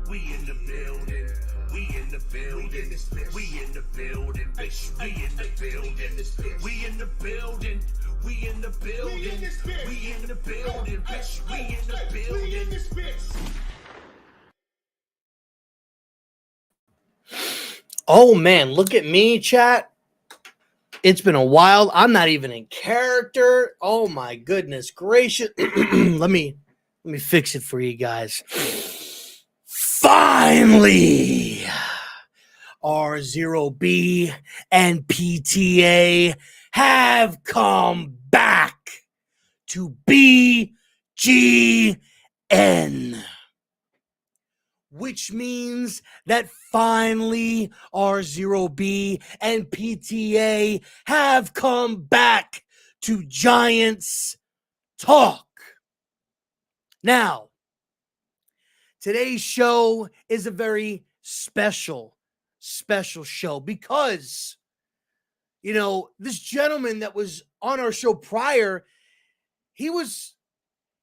We in the building. We in the building. We in the building, bitch. We in the building. We in the building. We in the building. We in the building, bitch. We in the building. Oh man, look at me, chat. It's been a while. I'm not even in character. Oh my goodness gracious. Let me fix it for you guys. Finally, R0B and PTA have come back to BGN, which means that finally R0B and PTA have come back to Giants Talk. Now, today's show is a very special show because, you know, this gentleman that was on our show prior, he was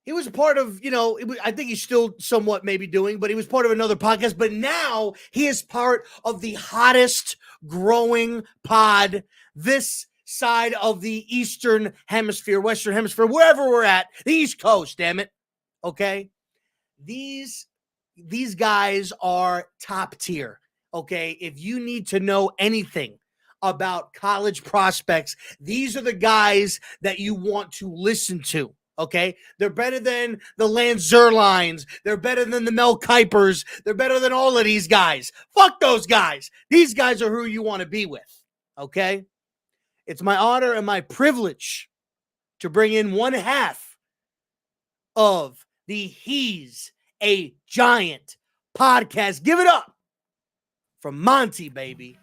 a part of, you know, I think he's still somewhat maybe doing, but he was part of another podcast. But now he is part of the hottest growing pod this side of the Eastern Hemisphere, Western Hemisphere, wherever we're at, the East Coast, damn it. Okay. These guys are top tier. Okay. If you need to know anything about college prospects, these are the guys that you want to listen to. Okay, they're better than the Lance Zerlines. They're better than the Mel Kipers. They're better than all of these guys. Fuck those guys. These guys are who you want to be with. Okay, it's my honor and my privilege to bring in one half of the He's a Giant podcast. Give it up from Monty, baby.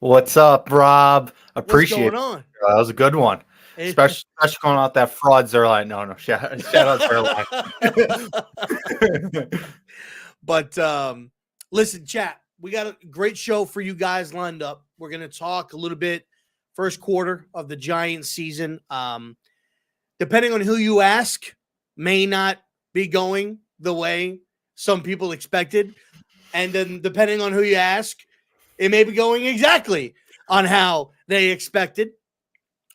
What's up, Rob? Appreciate What's going on? That was a good one. Especially calling out that fraud Zerline. No, shout out Zerline. But listen, chat, we got a great show for you guys lined up. We're going to talk a little bit first quarter of the Giants season. Depending on who you ask, may not be going the way some people expected. And then depending on who you ask, it may be going exactly on how they expected.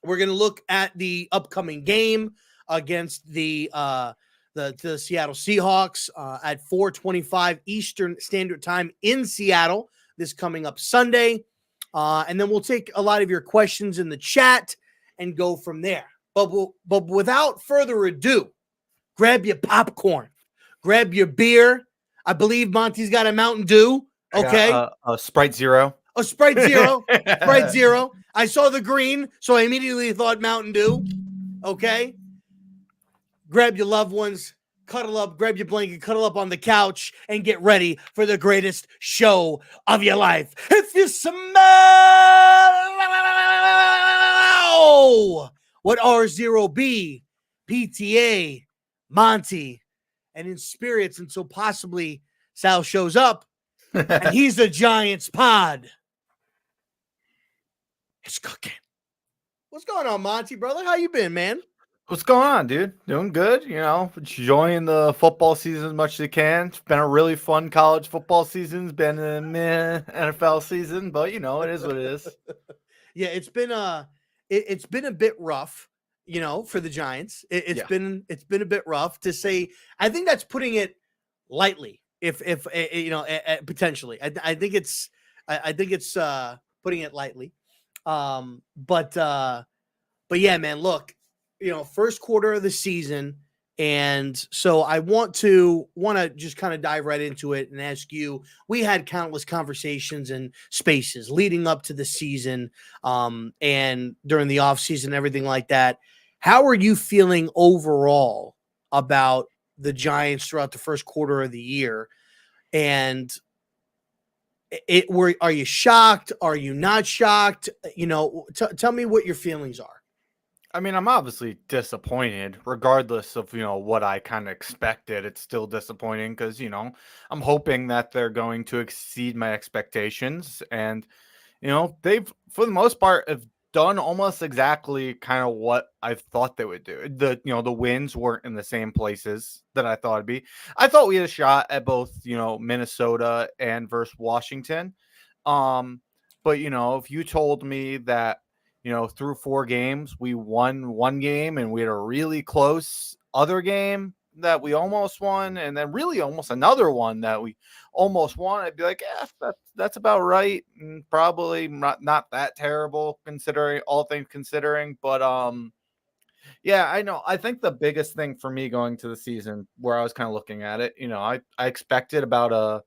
We're going to look at the upcoming game against the Seattle Seahawks at 4:25 Eastern Standard Time in Seattle this coming up Sunday. And then we'll take a lot of your questions in the chat and go from there. But without further ado, grab your popcorn, grab your beer. I believe Monty's got a Mountain Dew. Okay. A Sprite Zero. A Sprite Zero. Sprite Zero. I saw the green, so I immediately thought Mountain Dew. Okay. Grab your loved ones, cuddle up, grab your blanket, cuddle up on the couch, and get ready for the greatest show of your life. If you smell what R0B, PTA, Monty, and in spirits until possibly Sal shows up, and he's the Giants pod. It's cooking. What's going on, Monty, brother? How you been, man? What's going on, dude? Doing good. You know, enjoying the football season as much as you can. It's been a really fun college football season. It's been a meh NFL season, but you know, it is what it is. Yeah, it's been a bit rough, you know, for the Giants. It's been a bit rough to say. I think that's putting it lightly. If you know, potentially, I think it's putting it lightly. But yeah, man, look, you know, first quarter of the season. And so I want to just kind of dive right into it and ask you, we had countless conversations and spaces leading up to the season, and during the off season, everything like that. How are you feeling overall about the Giants throughout the first quarter of the year? And are you shocked? Are you not shocked? You know, tell me what your feelings are. I mean, I'm obviously disappointed, regardless of, you know, what I kind of expected. It's still disappointing because, you know, I'm hoping that they're going to exceed my expectations. And, you know, they've, for the most part, have done almost exactly kind of what I thought they would do. The wins weren't in the same places that I thought it'd be. I thought we had a shot at both, Minnesota and versus Washington. Um, but if you told me that, through 4 games, we won one game and we had a really close other game that we almost won, and then really almost another one that we almost won, I'd be like, yeah, that's about right, and probably not that terrible considering all things considering. But yeah, I know. I think the biggest thing for me going to the season, where I was kind of looking at it, I expected about a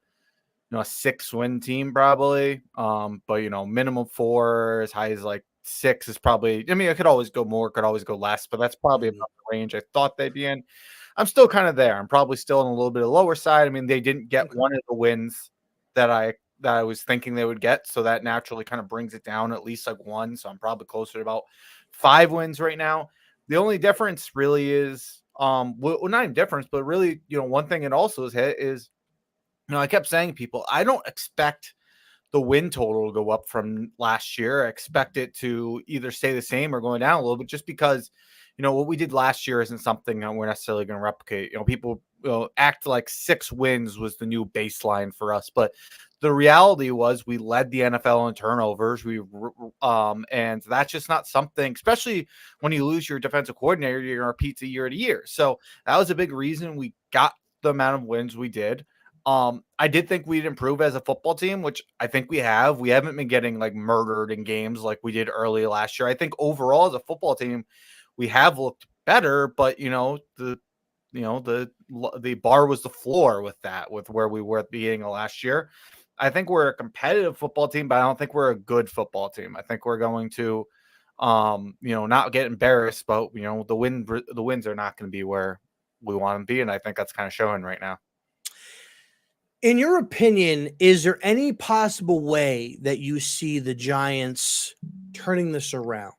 6-win team probably. But minimum 4, as high as like 6 is probably. I mean, it could always go more, could always go less, but that's probably about the range I thought they'd be in. I'm still kind of there. I'm probably still on a little bit of lower side. I mean, they didn't get one of the wins that I was thinking they would get, so that naturally kind of brings it down at least like 1. So I'm probably closer to about 5 wins right now. The only difference really is well, not even difference, but really, one thing it also has hit is, I kept saying to people, I don't expect the win total to go up from last year. I expect it to either stay the same or going down a little bit, just because, what we did last year isn't something that we're necessarily going to replicate. People act like 6 wins was the new baseline for us, but the reality was we led the NFL in turnovers. And that's just not something, especially when you lose your defensive coordinator, you're going to repeat it year to year. So that was a big reason we got the amount of wins we did. I did think we'd improve as a football team, which I think we have. We haven't been getting like murdered in games like we did early last year. I think overall as a football team, we have looked better, but the bar was the floor with where we were at the beginning of last year. I think we're a competitive football team, but I don't think we're a good football team. I think we're going to, not get embarrassed, but the wins are not going to be where we want them to be, and I think that's kind of showing right now. In your opinion, is there any possible way that you see the Giants turning this around,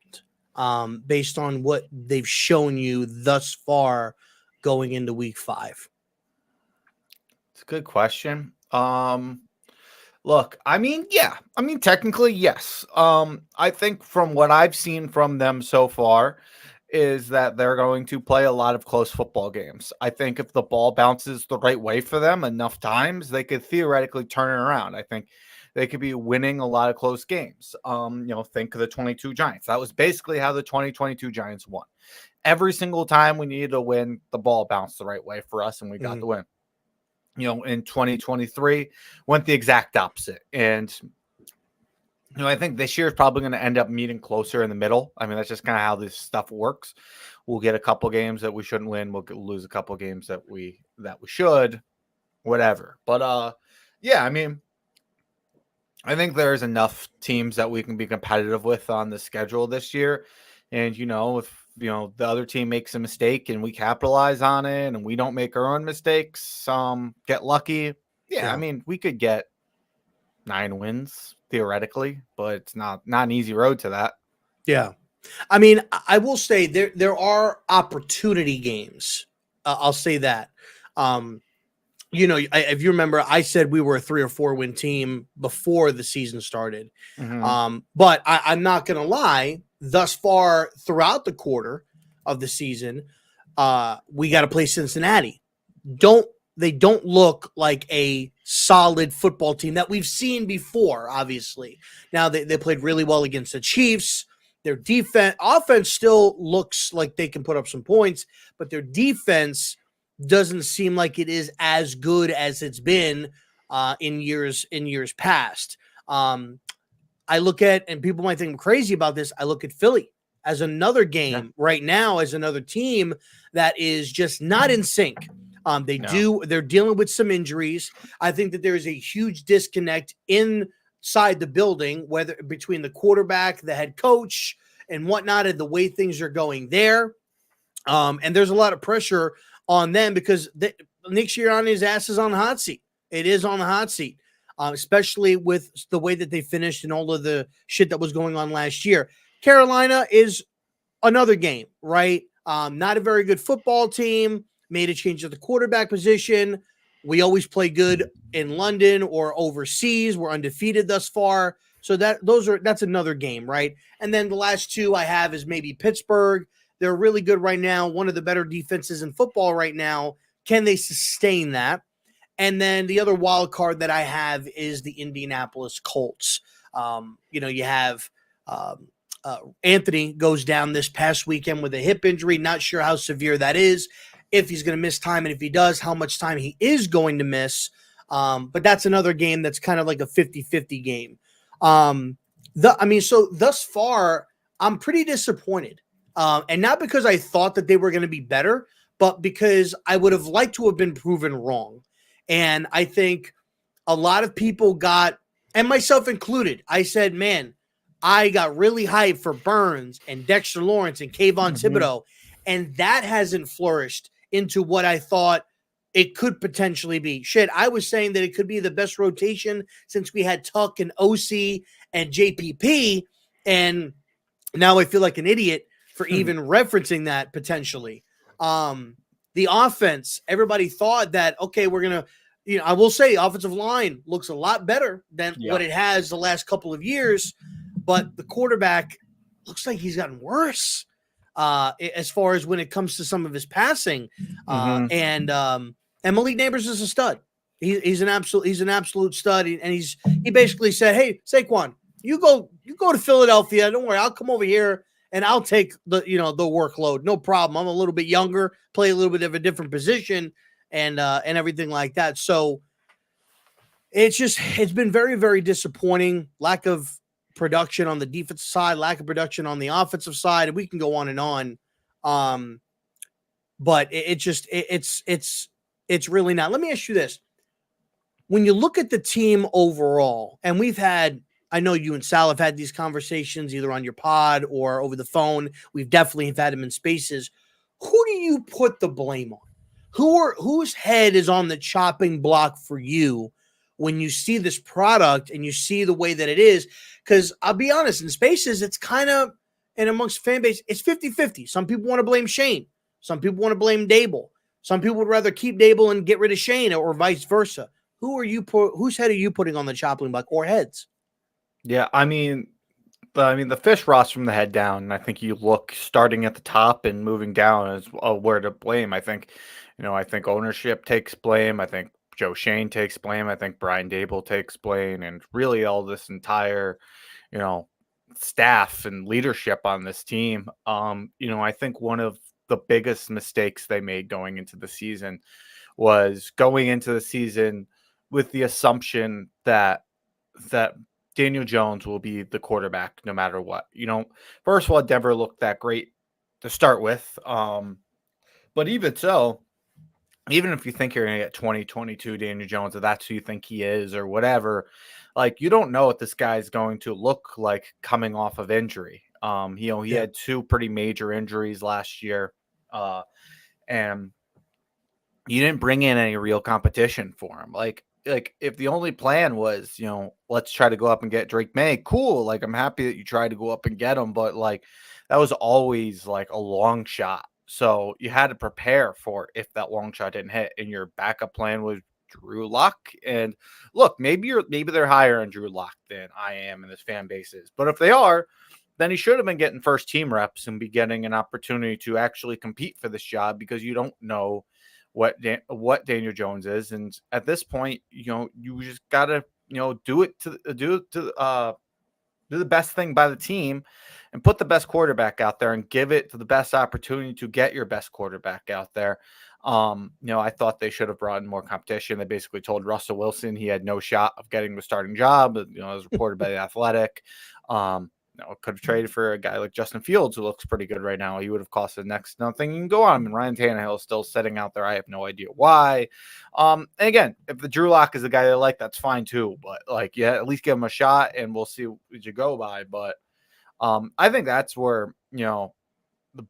based on what they've shown you thus far going into week 5? It's a good question. Look, I mean, yeah. I mean, technically, yes. I think from what I've seen from them so far is that they're going to play a lot of close football games. I think if the ball bounces the right way for them enough times, they could theoretically turn it around. I think they could be winning a lot of close games. Think of the 22 Giants. That was basically how the 2022 Giants won. Every single time we needed to win, the ball bounced the right way for us, and we got the win. In 2023, went the exact opposite. And I think this year is probably going to end up meeting closer in the middle. I mean, that's just kind of how this stuff works. We'll get a couple games that we shouldn't win. We'll lose a couple games that we should, whatever. But yeah, I mean, I think there's enough teams that we can be competitive with on the schedule this year. And if the other team makes a mistake and we capitalize on it, and we don't make our own mistakes, get lucky. Yeah, I mean, we could get 9 wins theoretically, but it's not an easy road to that. Yeah. I mean, I will say there are opportunity games. I'll say that. If you remember, I said we were a 3 or 4 win team before the season started. But I'm not going to lie, thus far throughout the quarter of the season, we got to play Cincinnati. They don't look like a solid football team that we've seen before, obviously. Now, they played really well against the Chiefs. Their offense still looks like they can put up some points, but their defense doesn't seem like it is as good as it's been in years past. I look at, and people might think I'm crazy about this, I look at Philly as another game right now, as another team that is just not in sync. They're dealing with some injuries. I think that there is a huge disconnect inside the building, whether between the quarterback, the head coach, and whatnot, and the way things are going there. And there's a lot of pressure on them because Nick Sirianni's ass is on the hot seat. It is on the hot seat, especially with the way that they finished and all of the shit that was going on last year. Carolina is another game, right? Not a very good football team. Made a change at the quarterback position. We always play good in London or overseas. We're undefeated thus far. So that's another game, right? And then the last two I have is maybe Pittsburgh. They're really good right now, one of the better defenses in football right now. Can they sustain that? And then the other wild card that I have is the Indianapolis Colts. You have um, Anthony goes down this past weekend with a hip injury. Not sure how severe that is, if he's going to miss time, and if he does, how much time he is going to miss. But that's another game that's kind of like a 50-50 game. So thus far, I'm pretty disappointed. And not because I thought that they were going to be better, but because I would have liked to have been proven wrong. And I think a lot of people got, and myself included, I said, man, I got really hyped for Burns and Dexter Lawrence and Kayvon Thibodeau. And that hasn't flourished into what I thought it could potentially be. Shit, I was saying that it could be the best rotation since we had Tuck and OC and JPP. And now I feel like an idiot for even referencing that potentially. The offense, everybody thought that, okay, we're going to, I will say offensive line looks a lot better than what it has the last couple of years, but the quarterback looks like he's gotten worse as far as when it comes to some of his passing. And Malik Neighbors is a stud. He's an absolute stud. And he basically said, hey, Saquon, you go to Philadelphia. Don't worry. I'll come over here and I'll take the workload. No problem. I'm a little bit younger, play a little bit of a different position and everything like that. So it's been very, very disappointing. Lack of production on the defensive side, lack of production on the offensive side. And we can go on and on. But it's really not. Let me ask you this. When you look at the team overall, and I know you and Sal have had these conversations either on your pod or over the phone. We've definitely had them in spaces. Who do you put the blame on? Whose head is on the chopping block for you when you see this product and you see the way that it is? Because I'll be honest, in spaces, it's kind of, and amongst fan base, it's 50-50. Some people want to blame Shane. Some people want to blame Dable. Some people would rather keep Dable and get rid of Shane, or vice versa. Whose head are you putting on the chopping block, or heads? Yeah, the fish rots from the head down. And I think you look starting at the top and moving down as where to blame. I think ownership takes blame. I think Joe Shane takes blame. I think Brian Dable takes blame, and really all this entire, staff and leadership on this team. I think one of the biggest mistakes they made going into the season was going into the season with the assumption that Daniel Jones will be the quarterback no matter what. First of all, Denver looked that great to start with. But even so, even if you think you're going to get 2022 Daniel Jones, or that's who you think he is or whatever, like, you don't know what this guy's going to look like coming off of injury. He had two pretty major injuries last year. And you didn't bring in any real competition for him. Like if the only plan was, let's try to go up and get Drake May, cool. Like, I'm happy that you tried to go up and get him, but like, that was always like a long shot. So you had to prepare for if that long shot didn't hit, and your backup plan was Drew Lock. And look, maybe they're higher on Drew Lock than I am in this fan bases, but if they are, then he should have been getting first team reps and be getting an opportunity to actually compete for this job, because you don't know what Daniel Jones is. And at this point, you just gotta, do the best thing by the team and put the best quarterback out there and give it to the best opportunity to get your best quarterback out there. I thought they should have brought in more competition. They basically told Russell Wilson he had no shot of getting the starting job, as reported by The Athletic. Could have traded for a guy like Justin Fields, who looks pretty good right now. He would have cost the next nothing. You can go on him. And Ryan Tannehill is still sitting out there. I have no idea why. And again, if the Drew Lock is the guy they like, that's fine too. But at least give him a shot, and we'll see what you go by. But I think that's where the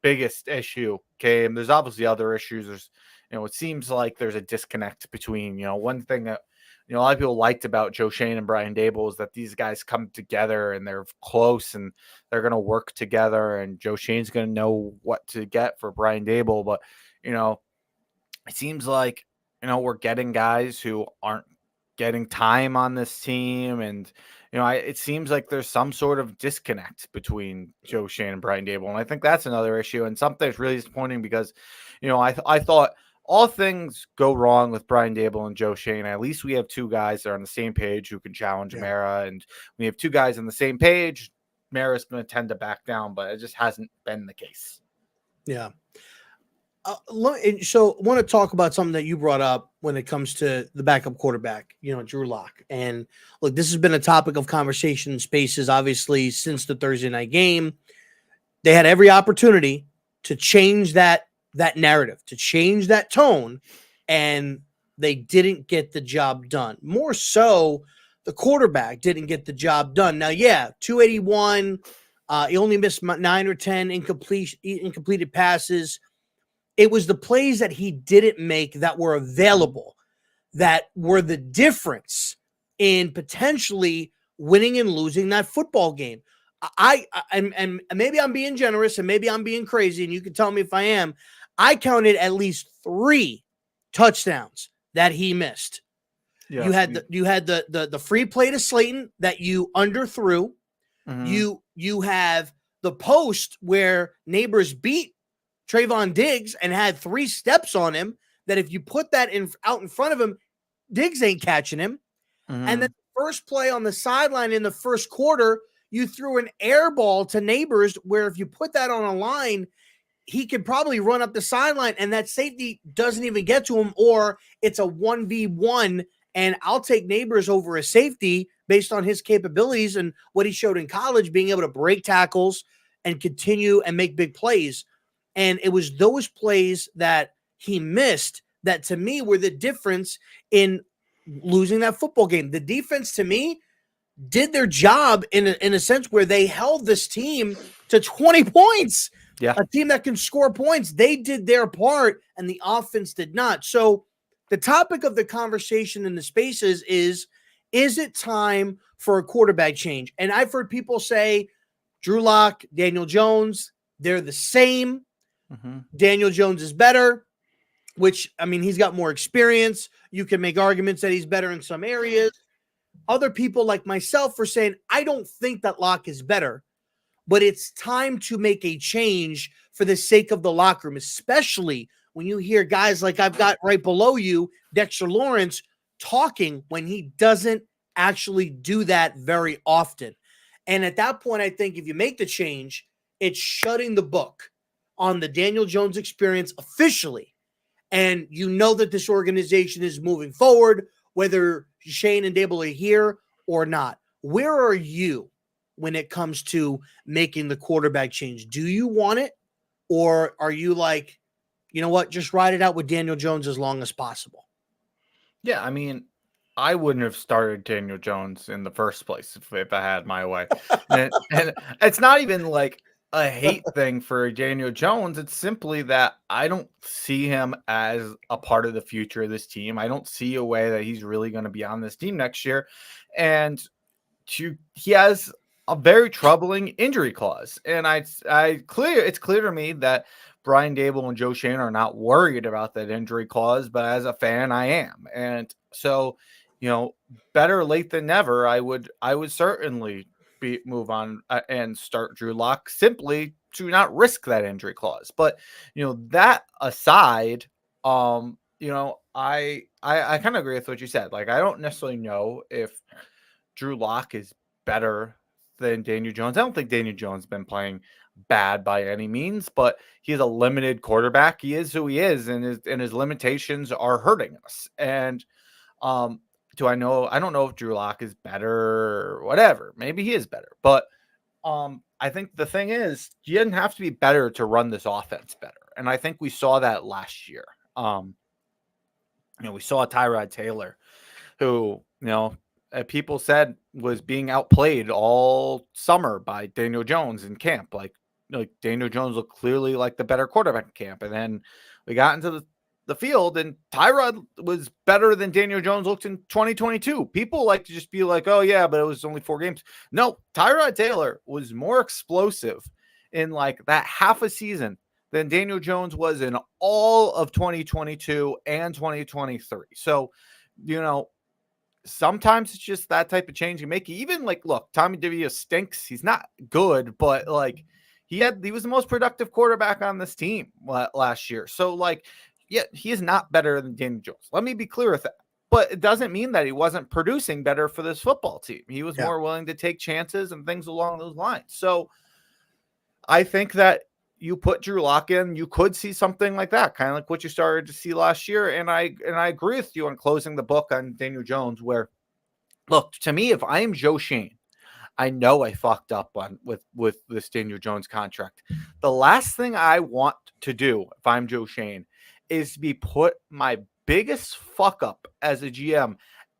biggest issue came. There's obviously other issues. There's it seems like there's a disconnect between one thing that a lot of people liked about Joe Shane and Brian Dable is that these guys come together and they're close and they're going to work together, and Joe Shane's going to know what to get for Brian Dable. But, it seems like, we're getting guys who aren't getting time on this team, and, it seems like there's some sort of disconnect between Joe Shane and Brian Dable. And I think that's another issue and something that's really disappointing because, I thought all things go wrong with Brian Dable and Joe Shane. At least we have two guys that are on the same page who can challenge Mara. And we have two guys on the same page. Mara's going to tend to back down, but it just hasn't been the case. Yeah. So I want to talk about something that you brought up when it comes to the backup quarterback, Drew Lock. And look, this has been a topic of conversation in spaces, obviously, since the Thursday night game. They had every opportunity to change that narrative, to change that tone, and they didn't get the job done. More so, the quarterback didn't get the job done. Now, 281, he only missed 9 or 10 incompleted passes. It was the plays that he didn't make that were available that were the difference in potentially winning and losing that football game. And maybe I'm being generous and maybe I'm being crazy, and you can tell me if I am. I counted at least 3 touchdowns that he missed. Yeah. You had the free play to Slayton that you underthrew. Mm-hmm. You have the post where Neighbors beat Trayvon Diggs and had 3 steps on him that if you put that out in front of him, Diggs ain't catching him. Mm-hmm. And then the first play on the sideline in the first quarter, you threw an air ball to Neighbors where if you put that on a line, he could probably run up the sideline and that safety doesn't even get to him, or it's a 1v1 and I'll take Neighbors over a safety based on his capabilities and what he showed in college, being able to break tackles and continue and make big plays. And it was those plays that he missed that to me were the difference in losing that football game. The defense to me did their job in a sense where they held this team to 20 points. Yeah. A team that can score points. They did their part and the offense did not. So the topic of the conversation in the spaces is it time for a quarterback change? And I've heard people say Drew Lock, Daniel Jones, they're the same. Mm-hmm. Daniel Jones is better, which, I mean, he's got more experience. You can make arguments that he's better in some areas. Other people like myself are saying, I don't think that Lock is better, but it's time to make a change for the sake of the locker room, especially when you hear guys like I've got right below you, Dexter Lawrence, talking when he doesn't actually do that very often. And at that point, I think if you make the change, it's shutting the book on the Daniel Jones experience officially. And you know that this organization is moving forward, whether Shane and Dable are here or not. Where are you when it comes to making the quarterback change? Do you want it? Or are you like, you know what, just ride it out with Daniel Jones as long as possible? Yeah, I mean, I wouldn't have started Daniel Jones in the first place if I had my way. and it's not even like a hate thing for Daniel Jones. It's simply that I don't see him as a part of the future of this team. I don't see a way that he's really going to be on this team next year. And he has a very troubling injury clause. And it's clear to me that Brian Dable and Joe Shane are not worried about that injury clause, but as a fan, I am. And so, better late than never. I would certainly move on and start Drew Lock simply to not risk that injury clause. But that aside, I kind of agree with what you said. Like, I don't necessarily know if Drew Lock is better than Daniel Jones. I don't think Daniel Jones has been playing bad by any means, but he's a limited quarterback. He is who he is, and his limitations are hurting us. And I don't know if Drew Lock is better or whatever. Maybe he is better. But I think the thing is, you didn't have to be better to run this offense better. And I think we saw that last year. We saw Tyrod Taylor, who, people said was being outplayed all summer by Daniel Jones in camp. Like Daniel Jones looked clearly like the better quarterback in camp. And then we got into the field and Tyrod was better than Daniel Jones looked in 2022. People like to just be like, oh yeah, but it was only 4 games. No, Tyrod Taylor was more explosive in like that half a season than Daniel Jones was in all of 2022 and 2023. So, sometimes it's just that type of change you make. Even like, look, Tommy DeVito stinks. He's not good, but like he was the most productive quarterback on this team last year. So like, yeah, he is not better than Daniel Jones. Let me be clear with that. But it doesn't mean that he wasn't producing better for this football team. He was more willing to take chances and things along those lines. So I think that you put Drew Lock in, you could see something like that, kind of like what you started to see last year. And I agree with you on closing the book on Daniel Jones, where, look, to me, if I am Joe Shane, I know I fucked up on with this Daniel Jones contract. The last thing I want to do if I'm Joe Shane is to be put my biggest fuck up as a GM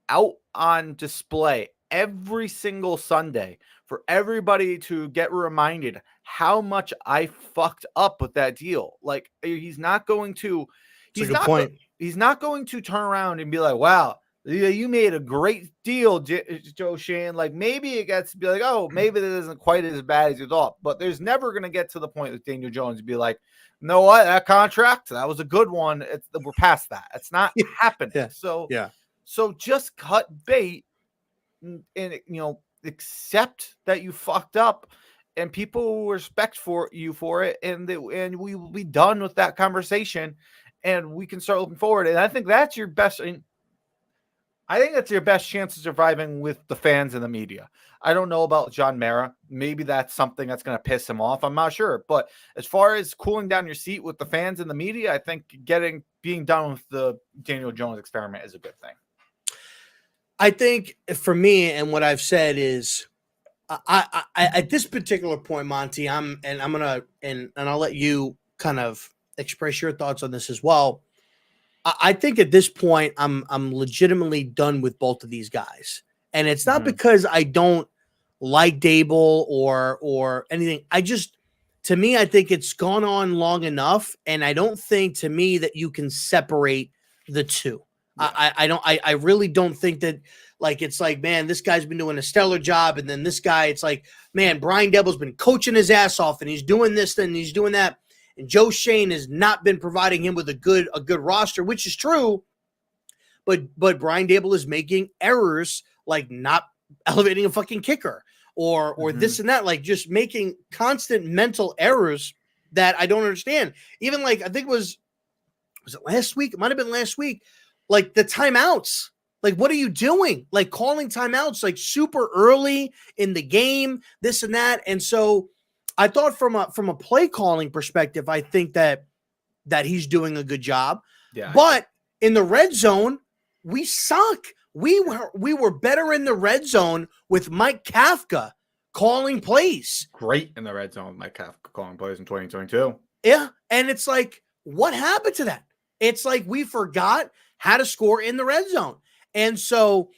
out on display every single Sunday for everybody to get reminded how much I fucked up with that deal. Like, he's not going to, he's not going to turn around and be like, wow, you made a great deal, Joe Shane. Like, maybe it gets to be like, oh, maybe that isn't quite as bad as you thought. But there's never going to get to the point with Daniel Jones to be like, you know what, that contract, that was a good one. We're past that. It's not happening. Yeah. So just cut bait and accept that you fucked up, and people will respect you for it, and we will be done with that conversation, and we can start looking forward. And I think that's your best. I think that's your best chance of surviving with the fans and the media. I don't know about John Mara. Maybe that's something that's going to piss him off. I'm not sure. But as far as cooling down your seat with the fans and the media, I think being done with the Daniel Jones experiment is a good thing. I think for me, and what I've said is, I at this particular point, Monty, I'll let you kind of express your thoughts on this as well. I think at this point, I'm legitimately done with both of these guys, and it's not because I don't like Dable or anything. To me, I think it's gone on long enough, and I don't think, to me, that you can separate the two. Yeah. I really don't think that, like, it's like, man, this guy's been doing a stellar job, and then this guy, it's like, man, Brian Dable's been coaching his ass off, and he's doing this and he's doing that. And Joe Shane has not been providing him with a good roster, which is true. But Brian Dable is making errors, like not elevating a fucking kicker or this and that, like just making constant mental errors that I don't understand. Even like, I think was it last week? It might have been last week. Like the timeouts. Like, what are you doing? Like calling timeouts like super early in the game, this and that. And so I thought from a play calling perspective, I think that he's doing a good job. Yeah. But in the red zone, we suck. We were better in the red zone with Mike Kafka calling plays. Great in the red zone with Mike Kafka calling plays in 2022. Yeah, and it's like, what happened to that? It's like we forgot how to score in the red zone. And so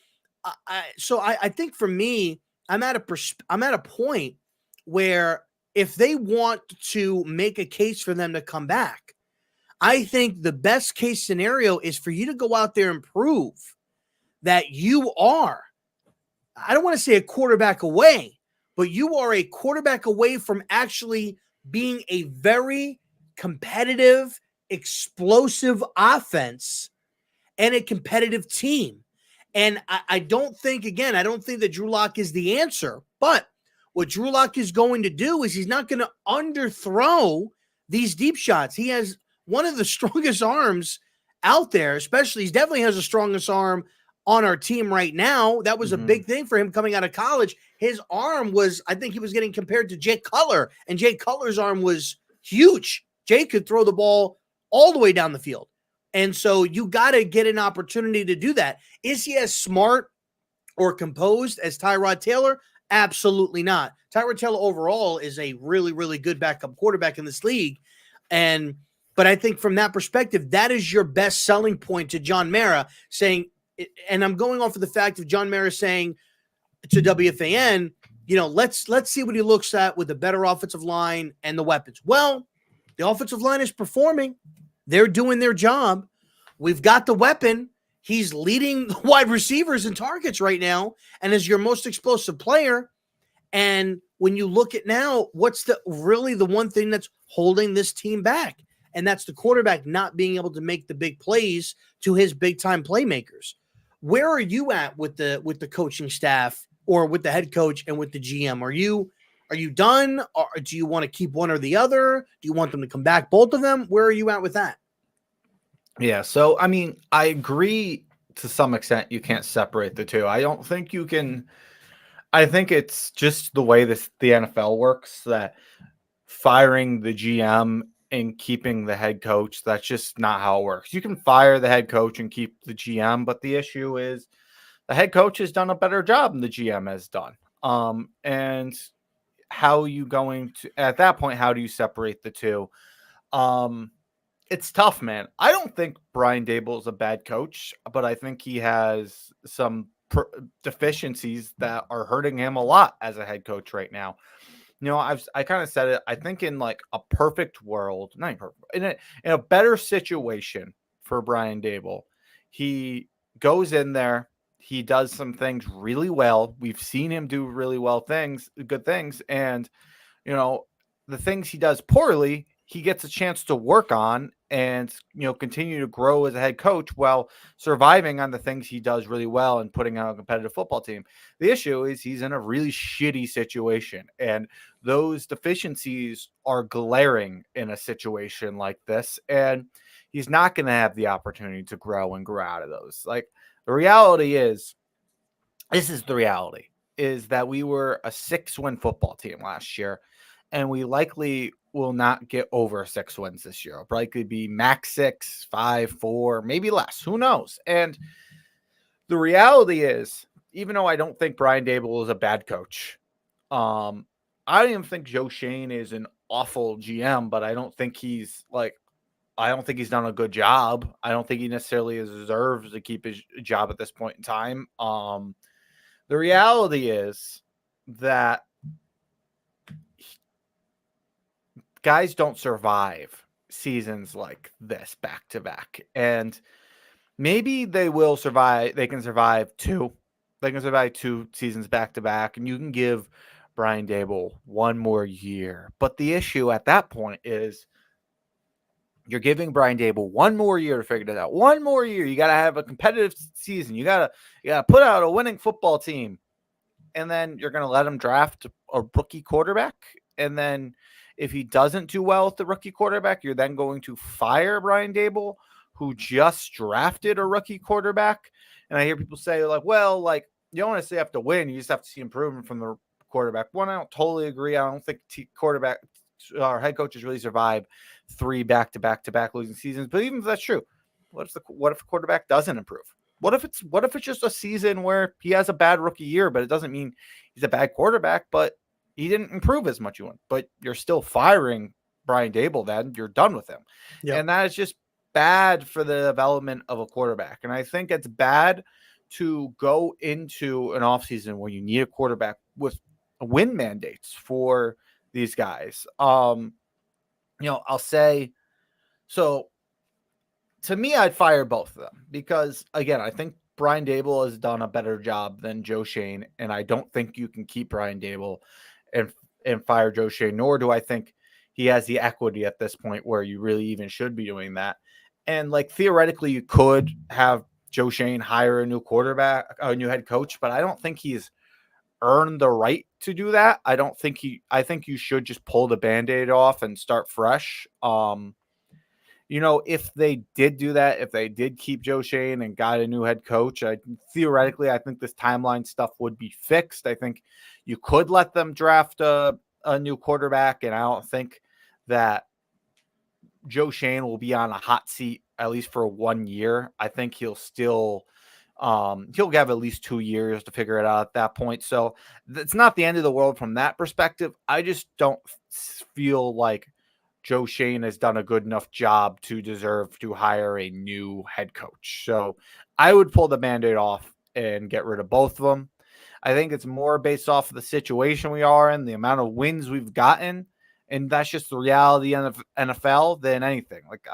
I think for me, I'm at a point where if they want to make a case for them to come back, I think the best case scenario is for you to go out there and prove that you are, I don't want to say a quarterback away, but you are a quarterback away from actually being a very competitive, explosive offense and a competitive team. And I don't think that Drew Lock is the answer, but what Drew Lock is going to do is he's not going to underthrow these deep shots. He has one of the strongest arms out there, especially he definitely has the strongest arm on our team right now. That was a big thing for him coming out of college. His arm was, I think he was getting compared to Jay Cutler, and Jay Cutler's arm was huge. Jay could throw the ball all the way down the field. And so you got to get an opportunity to do that. Is he as smart or composed as Tyrod Taylor? Absolutely not. Tyrod Taylor overall is a really, really good backup quarterback in this league. But I think from that perspective, that is your best selling point to John Mara saying, and I'm going off of the fact of John Mara saying to WFAN, let's see what he looks at with the better offensive line and the weapons. Well, the offensive line is performing. They're doing their job. We've got the weapon. He's leading wide receivers in targets right now and is your most explosive player. And when you look at now, what's the one thing that's holding this team back? And that's the quarterback not being able to make the big plays to his big-time playmakers. where are you at with the coaching staff or with the head coach and with the GM? Are you done, or do you want to keep one or the other? Do you want them to come back, both of them? Where are you at with that? Yeah, so I mean, I agree to some extent you can't separate the two. I don't think you can. I think it's just the way the NFL works, that firing the GM and keeping the head coach, that's just not how it works. You can fire the head coach and keep the GM, but the issue is the head coach has done a better job than the GM has done. And how are you going to, at that point, how do you separate the two? It's tough, man. I don't think Brian Dable is a bad coach, but I think he has some deficiencies that are hurting him a lot as a head coach right now. I kind of said it. I think in like a perfect world, not even perfect, in a better situation for Brian Dable, he goes in there, he does some things really well. We've seen him do really good things, and the things he does poorly, he gets a chance to work on and continue to grow as a head coach while surviving on the things he does really well and putting out a competitive football team. The issue is he's in a really shitty situation, and those deficiencies are glaring in a situation like this, and he's not going to have the opportunity to grow and grow out of those. Like, the reality is, this is the reality, is that we were a 6-win football team last year, and we likely will not get over 6 wins this year. It'll likely be max 6, 5, 4, maybe less. Who knows? And the reality is, even though I don't think Brian Dable is a bad coach, I don't even think Joe Schoen is an awful GM, but I don't think he's done a good job. I don't think he necessarily deserves to keep his job at this point in time. The reality is that guys don't survive seasons like this back to back, and maybe they will survive. They can survive 2. They can survive 2 seasons back to back, and you can give Brian Dable 1 more year. But the issue at that point is you're giving Brian Dable 1 more year to figure it out. 1 more year. You got to have a competitive season. You got to put out a winning football team, and then you're going to let him draft a rookie quarterback, and then if he doesn't do well with the rookie quarterback, you're then going to fire Brian Dable, who just drafted a rookie quarterback. And I hear people say, like, well, like, you don't necessarily have to win. You just have to see improvement from the quarterback. One, I don't totally agree. I don't think quarterback or head coaches really survive 3 back-to-back losing seasons. But even if that's true, what if a quarterback doesn't improve? What if it's just a season where he has a bad rookie year, but it doesn't mean he's a bad quarterback, but he didn't improve as much you want, but you're still firing Brian Dable, then you're done with him. Yep. And that is just bad for the development of a quarterback. And I think it's bad to go into an offseason where you need a quarterback with win mandates for these guys. I'll say, so to me, I'd fire both of them because, again, I think Brian Dable has done a better job than Joe Schoen, and I don't think you can keep Brian Dable and fire Joe Schoen, nor do I think he has the equity at this point where you really even should be doing that. And like, theoretically, you could have Joe Schoen hire a new quarterback, a new head coach, but I don't think he's earned the right to do that. I think you should just pull the Band-Aid off and start fresh. If they did do that, if they did keep Joe Schoen and got a new head coach, theoretically, I think this timeline stuff would be fixed. I think you could let them draft a new quarterback, and I don't think that Joe Schoen will be on a hot seat at least for 1 year. I think he'll still he'll have at least 2 years to figure it out at that point. So it's not the end of the world from that perspective. I just don't feel like Joe Schoen has done a good enough job to deserve to hire a new head coach. So I would pull the Band-Aid off and get rid of both of them. I think it's more based off of the situation we are in, the amount of wins we've gotten, and that's just the reality of NFL than anything. Like,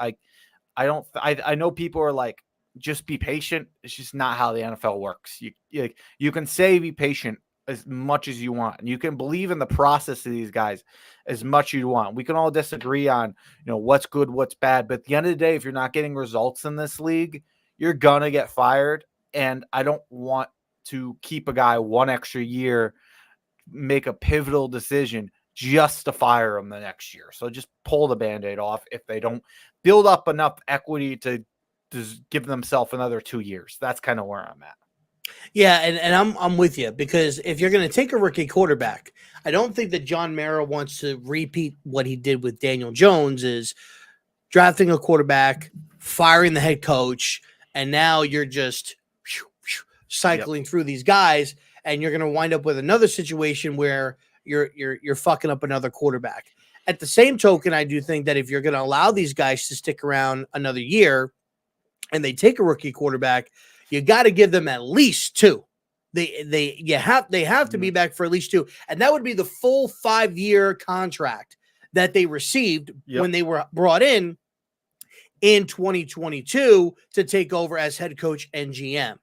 I know people are like, just be patient. It's just not how the NFL works. You can say be patient as much as you want, and you can believe in the process of these guys as much as you want. We can all disagree on what's good, what's bad, but at the end of the day, if you're not getting results in this league, you're gonna get fired. and I don't want to keep a guy one extra year, make a pivotal decision just to fire him the next year. So just pull the Band-Aid off if they don't build up enough equity to give themselves another 2 years. That's kind of where I'm at. Yeah, and I'm with you, because if you're going to take a rookie quarterback, I don't think that John Mara wants to repeat what he did with Daniel Jones, is drafting a quarterback, firing the head coach, and now you're just cycling through these guys, and you're going to wind up with another situation where you're fucking up another quarterback. At the same token, I do think that if you're going to allow these guys to stick around another year and they take a rookie quarterback, you got to give them at least 2. They have to be back for at least 2, and that would be the full 5-year contract that they received when they were brought in 2022 to take over as head coach and GM.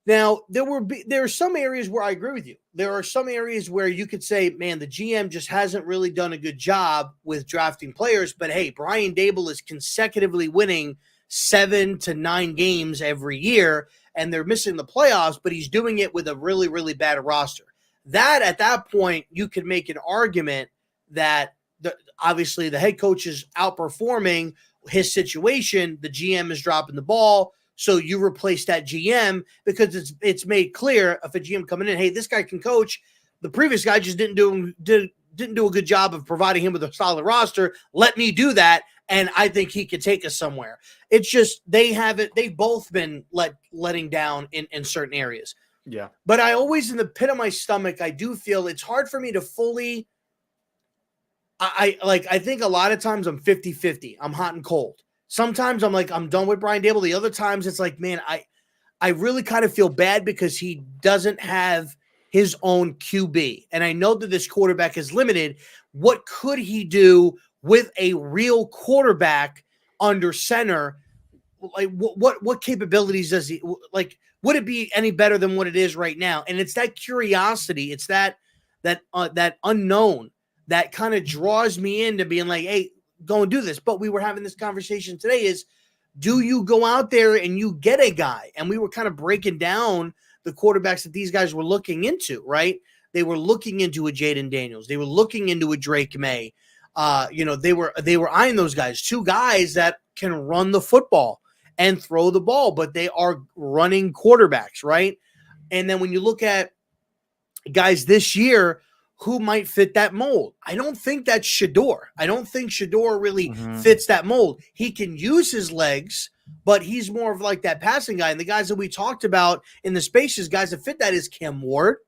Now, there are some areas where I agree with you. There are some areas where you could say, man, the GM just hasn't really done a good job with drafting players. But hey, Brian Daboll is consecutively winning 7 to 9 games every year, and they're missing the playoffs, but he's doing it with a really, really bad roster. That, at that point, you could make an argument that obviously the head coach is outperforming his situation. The GM is dropping the ball. So you replace that GM, because it's made clear if a GM coming in, hey, this guy can coach. The previous guy just didn't do a good job of providing him with a solid roster. Let me do that, and I think he could take us somewhere. It's just they've both been letting down in certain areas. Yeah. But I always, in the pit of my stomach, I do feel it's hard for me to fully. I think a lot of times I'm 50-50. I'm hot and cold. Sometimes I'm like, I'm done with Brian Daboll. The other times it's like, man, I really kind of feel bad because he doesn't have his own QB. And I know that this quarterback is limited. What could he do with a real quarterback under center? Like, what capabilities does he, like, would it be any better than what it is right now? And it's that curiosity. It's that unknown that kind of draws me into being like, hey, go and do this. But we were having this conversation today, is, do you go out there and you get a guy? And we were kind of breaking down the quarterbacks that these guys were looking into, right? They were looking into a Jaden Daniels. They were looking into a Drake May. They were eyeing those guys, 2 guys that can run the football and throw the ball, but they are running quarterbacks, right? And then when you look at guys this year who might fit that mold, I don't think that's Shador. I don't think Shador really fits that mold. He can use his legs, but he's more of like that passing guy. And the guys that we talked about in the spaces, guys that fit that, is Cam Ward,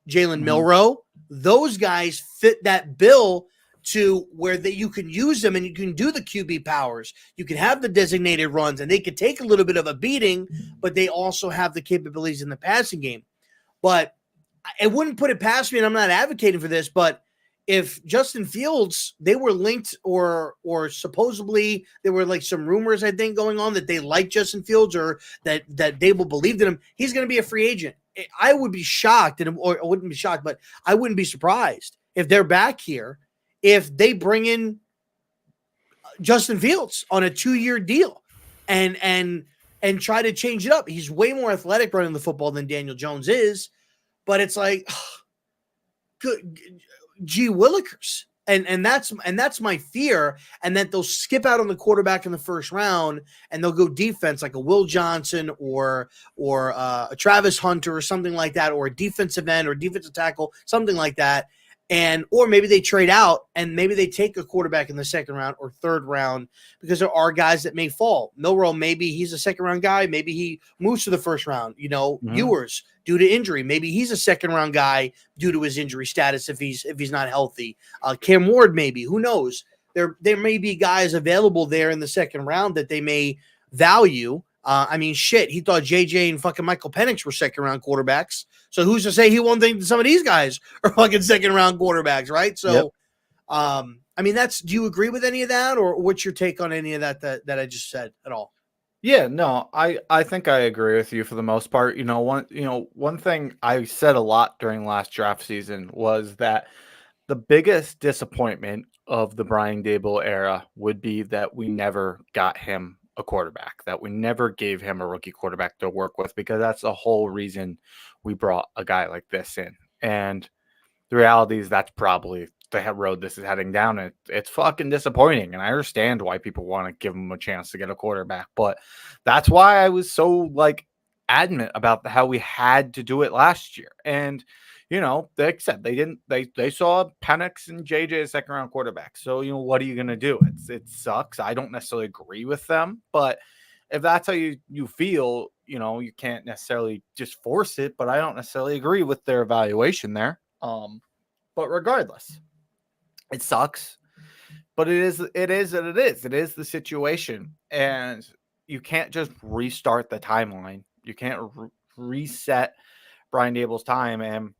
Jalen Milroe. Those guys fit that bill to where you can use them and you can do the QB powers. You can have the designated runs, and they could take a little bit of a beating, but they also have the capabilities in the passing game. But it wouldn't put it past me, and I'm not advocating for this, but if Justin Fields, they were linked or supposedly there were like some rumors, I think, going on that they like Justin Fields, or that Daboll believed in him, he's going to be a free agent. I would be shocked, or I wouldn't be shocked, but I wouldn't be surprised if they're back here, if they bring in Justin Fields on a 2-year deal and try to change it up. He's way more athletic running the football than Daniel Jones is. But it's like, gee willikers. And that's my fear. And that they'll skip out on the quarterback in the first round and they'll go defense, like a Will Johnson or a Travis Hunter or something like that, or a defensive end or defensive tackle, something like that. Or maybe they trade out and maybe they take a quarterback in the second round or third round, because there are guys that may fall. Milroe, maybe he's a second round guy. Maybe he moves to the first round. Ewers, due to injury, maybe he's a second round guy due to his injury status if he's not healthy. Cam Ward, maybe, who knows? There may be guys available there in the second round that they may value. He thought JJ and fucking Michael Penix were second round quarterbacks. So who's to say he won't think that some of these guys are fucking second round quarterbacks, right? So, do you agree with any of that, or what's your take on any of that I just said at all? Yeah, no, I think I agree with you for the most part. One thing I said a lot during last draft season was that the biggest disappointment of the Brian Daboll era would be that we never got him a quarterback, that we never gave him a rookie quarterback to work with, because that's the whole reason we brought a guy like this in. And the reality is that's probably the road this is heading down. It's fucking disappointing. And I understand why people want to give him a chance to get a quarterback, but that's why I was so like adamant about how we had to do it last year. And they said they saw Penix and JJ as second round quarterbacks. So, what are you gonna do? It sucks. I don't necessarily agree with them, but if that's how you feel, you can't necessarily just force it. But I don't necessarily agree with their evaluation there. But regardless, it sucks. But it is what it is. It is the situation. And you can't just restart the timeline. You can't reset Brian Dable's time. And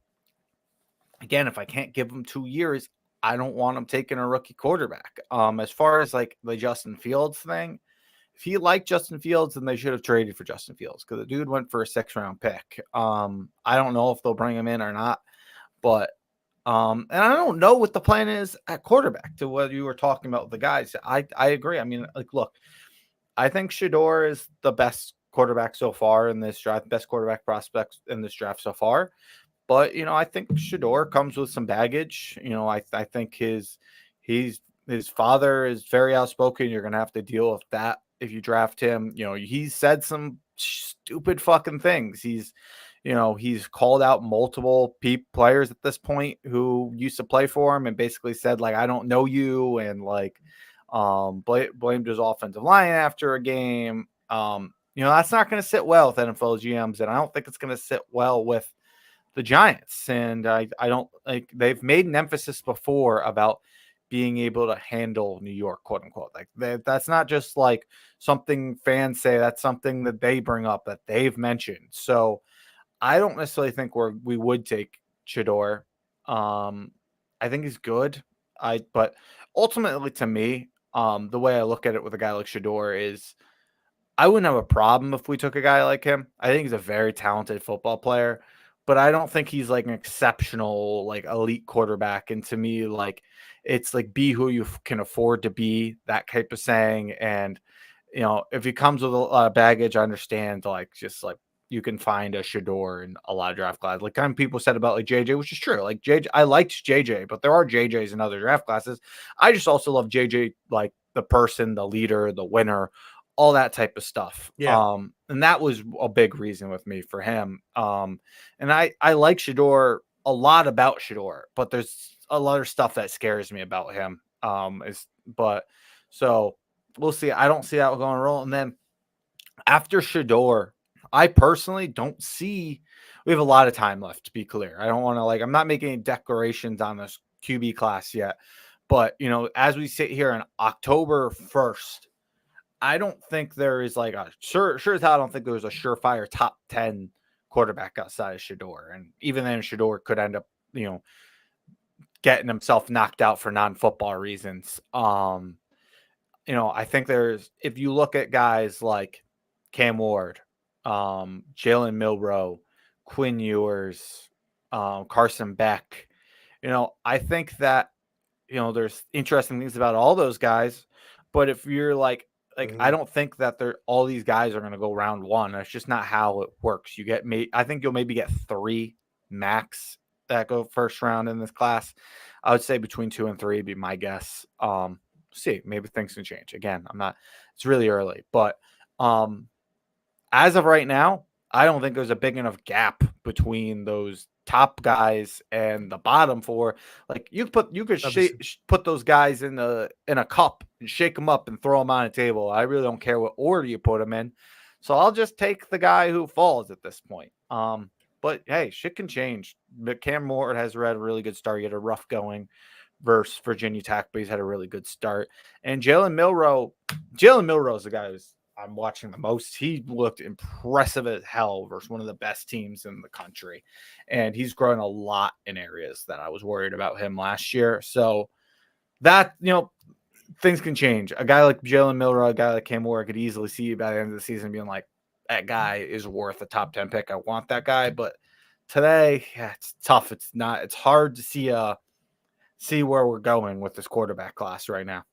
again, if I can't give him 2 years, I don't want him taking a rookie quarterback. As far as like the Justin Fields thing, if he liked Justin Fields, then they should have traded for Justin Fields, because the dude went for a 6th round pick. I don't know if they'll bring him in or not, but and I don't know what the plan is at quarterback, to what you were talking about with the guys. I agree. I mean, like, look, I think Shador is the best quarterback so far in this draft, best quarterback prospects in this draft so far. But, I think Shador comes with some baggage. I think his father is very outspoken. You're going to have to deal with that if you draft him. He's said some stupid fucking things. He's called out multiple players at this point who used to play for him and basically said, like, I don't know you, and like blamed his offensive line after a game. That's not going to sit well with NFL GMs, and I don't think it's going to sit well with the Giants. And I don't like, they've made an emphasis before about being able to handle New York, quote unquote. Like that's not just like something fans say, that's something that they bring up, that they've mentioned. So I don't necessarily think we would take Shador. I think he's good. But ultimately, to me, the way I look at it with a guy like Shador is, I wouldn't have a problem if we took a guy like him. I think he's a very talented football player, but I don't think he's like an exceptional, like elite quarterback. And to me, like, it's like, be who you can afford to be, that type of saying. And, if he comes with a lot of baggage, I understand, like, just like, you can find a Shador in a lot of draft classes. Like, kind of people said about like JJ, which is true. Like JJ, I liked JJ, but there are JJs in other draft classes. I just also love JJ, like the person, the leader, the winner, all that type of stuff. Yeah. And that was a big reason with me for him. And I like Shador a lot about Shador, but there's a lot of stuff that scares me about him. So we'll see. I don't see that going to roll. And then after Shador, I personally don't see, we have a lot of time left, to be clear. I don't want to, like, I'm not making any declarations on this QB class yet, but as we sit here on October 1st, I don't think there is like a sure as hell, I don't think there was a surefire top 10 quarterback outside of Shador. And even then, Shador could end up, getting himself knocked out for non-football reasons. I think if you look at guys like Cam Ward, Jalen Milroe, Quinn Ewers, Carson Beck, I think that, there's interesting things about all those guys. But if you're like, I don't think that all these guys are going to go round one. That's just not how it works. I think you'll maybe get 3 max that go first round in this class. I would say between 2 and 3 would be my guess. See, maybe things can change. Again, it's really early, but as of right now, I don't think there's a big enough gap between those top guys and the bottom 4. Like, you could put those guys in a cup and shake them up and throw them on a table. I really don't care what order you put them in. So I'll just take the guy who falls at this point. But hey, shit can change. But Cam Ward has had a really good start. He had a rough going versus Virginia Tech, but he's had a really good start. And Jalen Milroe is the guy who's I'm watching the most. He looked impressive as hell versus one of the best teams in the country. And he's grown a lot in areas that I was worried about him last year. So that, things can change. A guy like Jalen Milroe, a guy like Cam Ward, could easily see you by the end of the season being like, that guy is worth a top 10 pick. I want that guy. But today, it's tough. It's hard to see where we're going with this quarterback class right now.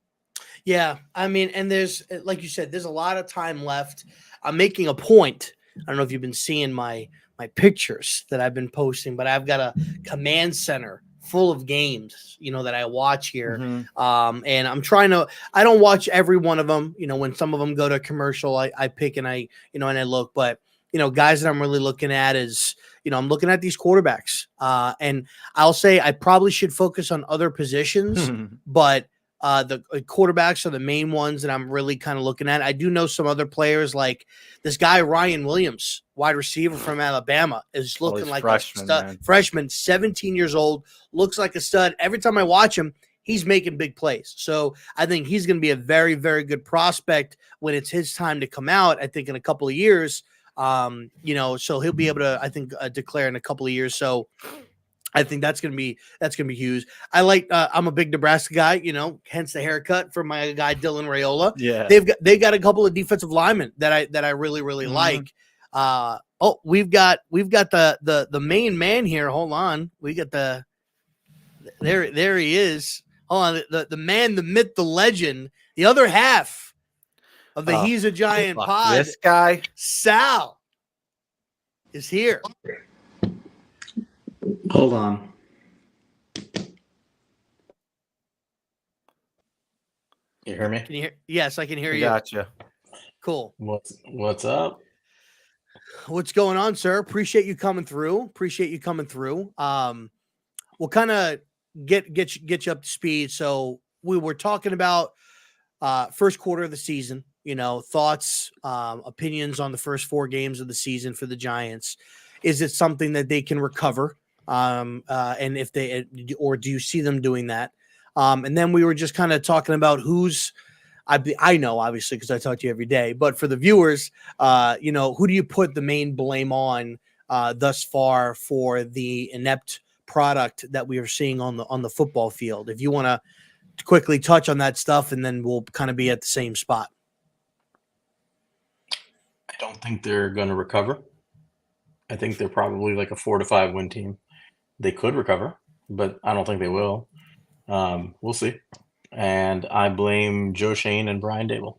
Yeah, I mean, and there's like you said, there's a lot of time left. I'm making a point. I don't know if you've been seeing my pictures that I've been posting, but I've got a command center full of games, that I watch here. And I'm trying to. I don't watch every one of them. When some of them go to commercial, I pick and and I look. But guys that I'm really looking at is I'm looking at these quarterbacks. And I'll say I probably should focus on other positions, but the quarterbacks are the main ones that I'm really kind of looking at. I do know some other players like this guy, Ryan Williams, wide receiver from Alabama, is looking like freshman, a stud. man. Freshman, 17 years old, looks like a stud. Every time I watch him, he's making big plays. So I think he's going to be a very, very good prospect when it's his time to come out, I think in a couple of years. So he'll be able to, I think, declare in a couple of years. So I think that's gonna be huge. I like. I'm a big Nebraska guy, hence the haircut for my guy Dylan Raiola. Yeah, they got a couple of defensive linemen that I really like. We've got the main man here. Hold on, we got there he is. Hold on, the man, the myth, the legend, the other half of the He's a Giant pod. This guy, Sal, is here. Hold on. You hear me? Can you hear? Yes, I can hear you. Gotcha. Cool. What's up? What's going on, sir? Appreciate you coming through. We'll kind of get you up to speed. So we were talking about first quarter of the season. Thoughts, opinions on the first 4 games of the season for the Giants. Is it something that they can recover? And if or do you see them doing that? And then we were just kind of talking about I know obviously because I talk to you every day, but for the viewers, who do you put the main blame on thus far for the inept product that we are seeing on the football field? If you want to quickly touch on that stuff, and then we'll kind of be at the same spot. I don't think they're going to recover. I think they're probably like a 4 to 5 win team. They could recover, but I don't think they will. We'll see. And I blame Joe Shane and Brian Dable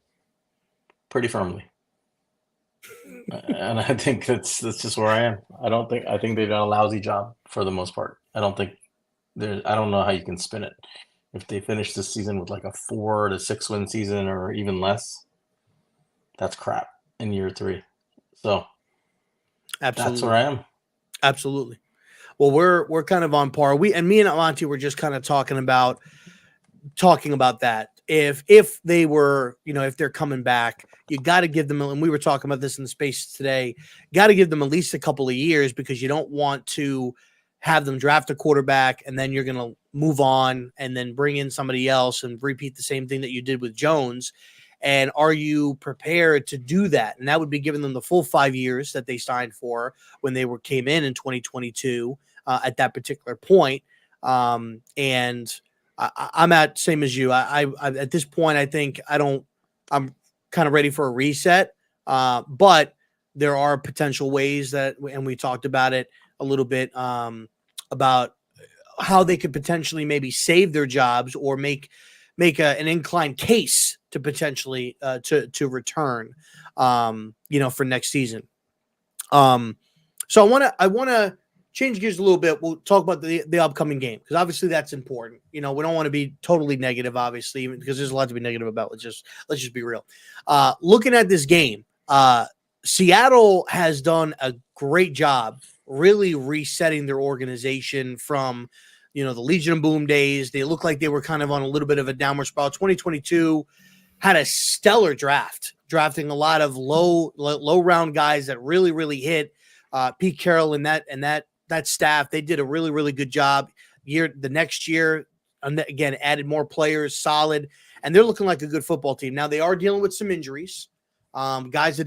pretty firmly. And I think that's just where I am. I think they've done a lousy job for the most part. I don't know how you can spin it. If they finish this season with like a 4 to 6 win season or even less, that's crap in year 3. So Absolutely. That's where I am. Absolutely. Well, we're kind of on par. Me and Alanti were just kind of talking about that. If they were, if they're coming back, you got to give them, and we were talking about this in the space today, got to give them at least a couple of years, because you don't want to have them draft a quarterback and then you're going to move on and then bring in somebody else and repeat the same thing that you did with Jones. And are you prepared to do that? And that would be giving them the full 5 years that they signed for when they came in 2022 at that particular point. And I'm at same as you. I at this point, I think I'm kind of ready for a reset. But there are potential ways that, and we talked about it a little bit, about how they could potentially maybe save their jobs or make an inclined case to potentially to return, for next season. So I want to change gears a little bit. We'll talk about the upcoming game, because obviously that's important. We don't want to be totally negative, obviously, even because there's a lot to be negative about. Let's just be real. Looking at this game, Seattle has done a great job really resetting their organization from, the Legion of Boom days. They look like they were kind of on a little bit of a downward spiral. 2022 had a stellar drafting a lot of low round guys that really, really hit. Pete Carroll and that staff, they did a really, really good job. The next year, again, added more players, solid, and they're looking like a good football team. Now they are dealing with some injuries, guys that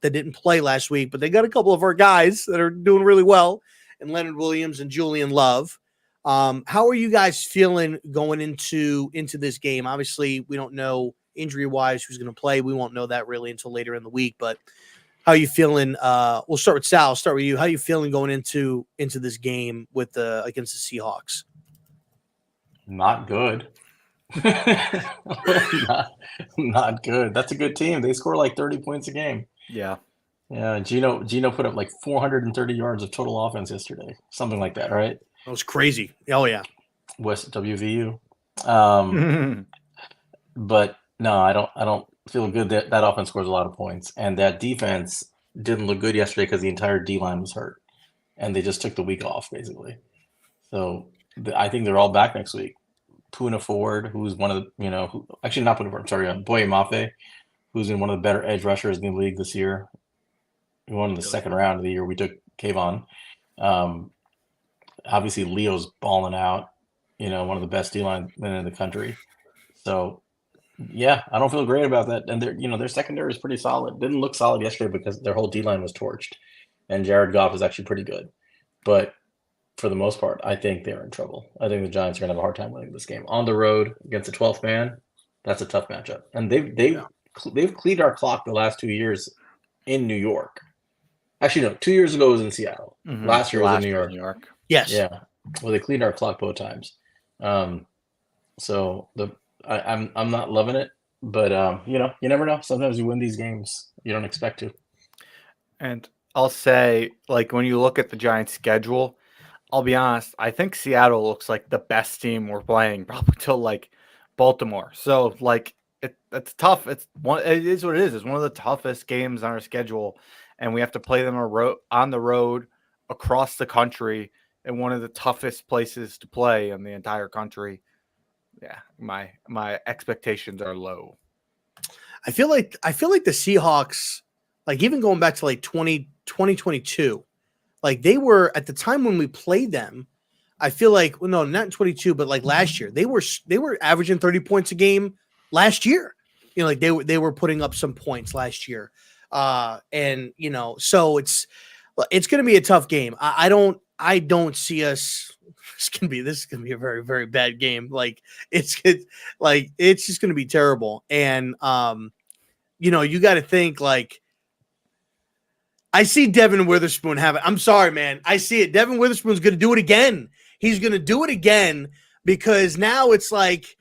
didn't play last week, but they got a couple of our guys that are doing really well, and Leonard Williams and Julian Love. How are you guys feeling going into this game? Obviously, we don't know injury-wise who's going to play. We won't know that really until later in the week, but how are you feeling? We'll start with Sal. I'll start with you. How are you feeling going into this game with against the Seahawks? Not good. Not good. That's a good team. They score like 30 points a game. Yeah. Yeah, Gino put up like 430 yards of total offense yesterday. Something like that, right? That was crazy. Oh yeah. West WVU. But no, I don't feel good that that offense scores a lot of points. And that defense didn't look good yesterday because the entire D line was hurt. And they just took the week off, basically. So I think they're all back next week. Puna Ford, who's one of the, actually not Puna Ford, I'm sorry, Boye Mafe, who's in one of the better edge rushers in the league this year. We won in the second round of the year. We took Kayvon. Obviously, Leo's balling out, one of the best D-line men in the country. So, yeah, I don't feel great about that. And their secondary is pretty solid. Didn't look solid yesterday because their whole D-line was torched. And Jared Goff is actually pretty good. But for the most part, I think they're in trouble. I think the Giants are going to have a hard time winning this game. On the road against a 12th man, that's a tough matchup. And they've cleaned our clock the last 2 years in New York. Actually, no, 2 years ago it was in Seattle. Mhm. Last year was in Last New year York. New York. Yes. Yeah. Well, they cleaned our clock both times. So I'm not loving it, but you never know. Sometimes you win these games you don't expect to. And I'll say, like, when you look at the Giants' schedule, I'll be honest, I think Seattle looks like the best team we're playing probably till like Baltimore. So like it's tough. It is what it is. It's one of the toughest games on our schedule, and we have to play them on the road across the country in one of the toughest places to play in the entire country. Yeah, my expectations are low. I feel like the Seahawks, like even going back to like 2022, like they were at the time when we played them, I feel like, well, no, not in 22, but like last year, they were averaging 30 points a game last year. Like they were putting up some points last year. And so it's going to be a tough game. I don't see us. This is gonna be a very, very bad game. Like it's just gonna be terrible. And you got to think like, I see Devin Witherspoon have it. I'm sorry, man. I see it. Devin Witherspoon's going to do it again. He's going to do it again because now it's like,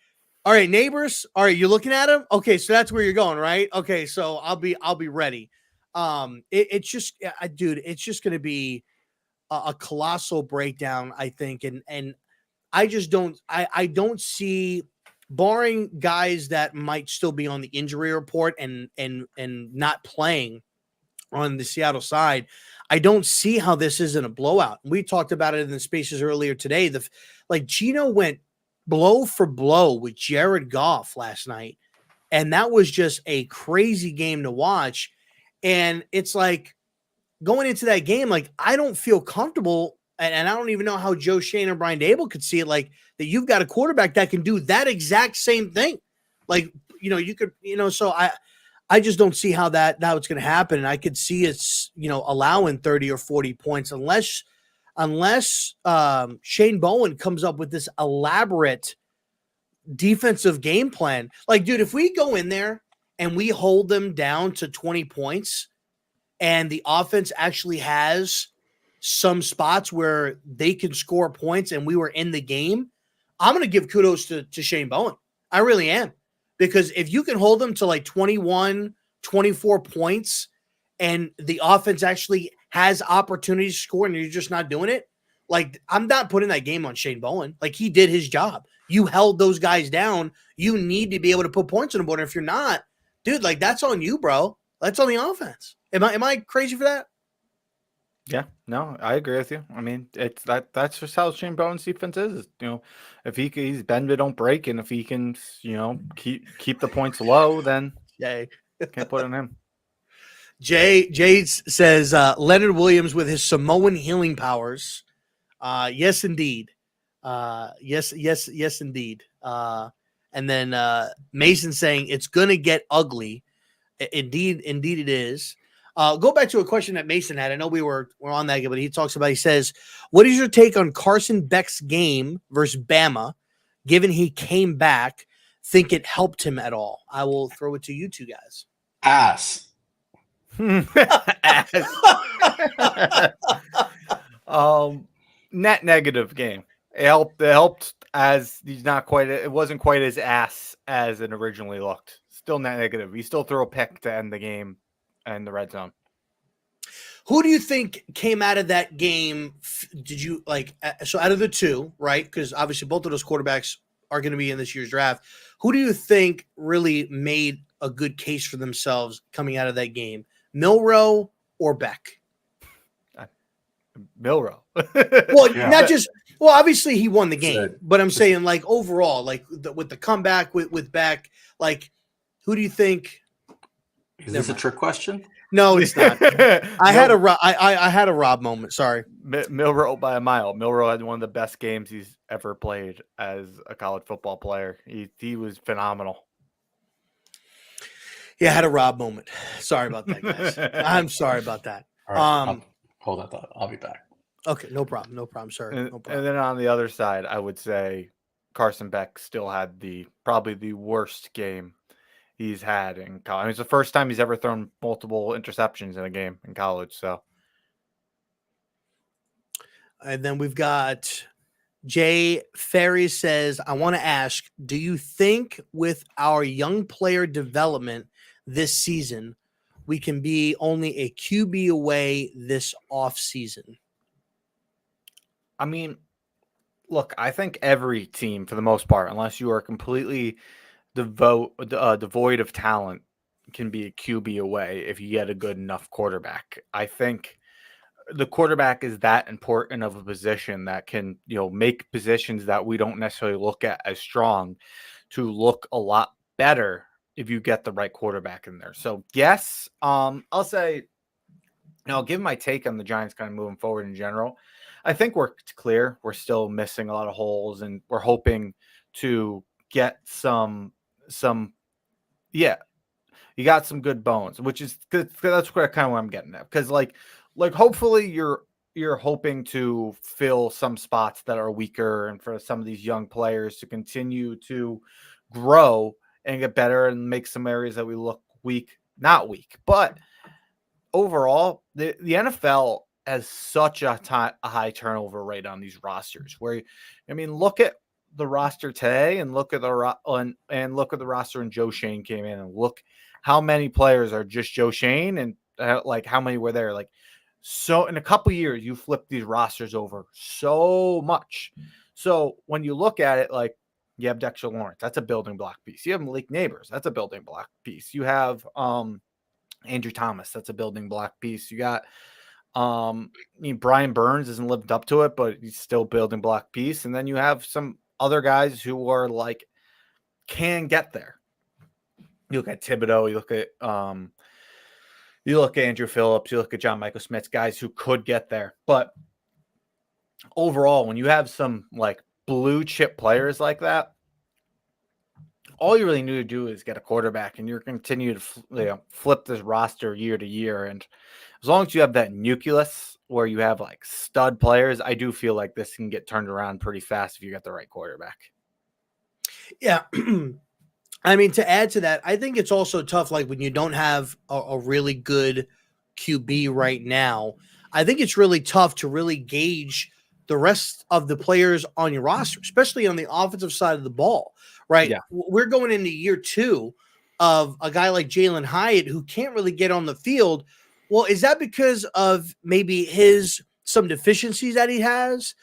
all right, neighbors. All right, you're looking at him. Okay, so that's where you're going, right? Okay, so I'll be ready. It's just, dude, it's just going to be a colossal breakdown, I think, and I just don't. I don't see, barring guys that might still be on the injury report and not playing on the Seattle side, I don't see how this isn't a blowout. We talked about it in the spaces earlier today. Gino went blow for blow with Jared Goff last night, and that was just a crazy game to watch. And it's like going into that game, like I don't feel comfortable, and I don't even know how Joe Shane and Brian Dable could see it, like that you've got a quarterback that can do that exact same thing. Like, you could, so I just don't see how it's going to happen. And I could see it's, allowing 30 or 40 points unless Shane Bowen comes up with this elaborate defensive game plan. Like, dude, if we go in there and we hold them down to 20 points and the offense actually has some spots where they can score points and we were in the game, I'm going to give kudos to Shane Bowen. I really am. Because if you can hold them to like 21, 24 points and the offense actually has opportunities to score and you're just not doing it, like I'm not putting that game on Shane Bowen. Like he did his job. You held those guys down. You need to be able to put points on the board. And if you're not, dude, like that's on you, bro. That's on the offense. Am I crazy for that? Yeah, no, I agree with you. I mean, that's just how Shane Bowen's defense is. If he's bend but don't break, and if he can, keep the points low, then Yay. Can't put on him. Jade says Leonard Williams with his Samoan healing powers. Yes, indeed. Yes, indeed. And then Mason saying it's gonna get ugly. Indeed it is. Go back to a question that Mason had. I know we're on that, but he says, what is your take on Carson Beck's game versus Bama, given he came back? Think it helped him at all? I will throw it to you two guys. Ass. Net negative game. It helped it wasn't quite as ass as it originally looked. Still negative. He still threw a pick to end the game in the red zone. Who do you think came out of that game? Did you so out of the two, right? Because obviously both of those quarterbacks are going to be in this year's draft. Who do you think really made a good case for themselves coming out of that game? Milroe or Beck? Milroe. Well, Yeah. not just obviously he won the game, So- but I'm saying like overall, like with the comeback with Beck, like who do you think? Is this a trick question? No, it's not. I had a Rob moment. Sorry. Milroe by a mile. Milroe had one of the best games he's ever played as a college football player. He was phenomenal. Yeah, I had a Rob moment. Sorry about that, guys. I'm sorry about that. All right, hold that thought. I'll be back. Okay, no problem. No problem, sir. No And problem. then on the other side, I would say Carson Beck still had probably the worst game he's had in college. I mean, it's the first time he's ever thrown multiple interceptions in a game in college. So, And then we've got Jay Ferry says, I want to ask, do you think with our young player development this season, we can be only a QB away this offseason? I mean, look, I think every team, for the most part, unless you are completely devoid of talent, can be a QB away if you get a good enough quarterback. I think the quarterback is that important of a position that can, make positions that we don't necessarily look at as strong to look a lot better if you get the right quarterback in there. So yes, I'll say, I'll give my take on the Giants kind of moving forward in general. I think we're clear. We're still missing a lot of holes, and we're hoping to get some. Yeah, you got some good bones, which is good. That's where kind of what I'm getting at, because like hopefully you're hoping to fill some spots that are weaker, and for some of these young players to continue to grow and get better and make some areas that we look weak, not weak. But overall, the NFL has such a high turnover rate on these rosters. Look at the roster today, and look at the roster when Joe Shane came in, and look how many players are just Joe Shane, and how many were there. So in a couple years, you flip these rosters over so much. So when you look at it, you have Dexter Lawrence, that's a building block piece. You have Malik Neighbors, that's a building block piece. You have Andrew Thomas, that's a building block piece. You got Brian Burns hasn't lived up to it, but he's still building block piece. And then you have some other guys who are can get there. You look at Thibodeau, you look at Andrew Phillips, you look at John Michael Smith, guys who could get there. But overall, when you have some blue chip players like that, all you really need to do is get a quarterback, and you're going to continue to flip this roster year to year. And as long as you have that nucleus where you have stud players, I do feel like this can get turned around pretty fast if you get the right quarterback. Yeah. I mean, to add to that, I think it's also tough, when you don't have a really good QB right now. I think it's really tough to really gauge the rest of the players on your roster, especially on the offensive side of the ball, right? Yeah. We're going into year 2 of a guy like Jalen Hyatt who can't really get on the field. Well, is that because of maybe some deficiencies that he has?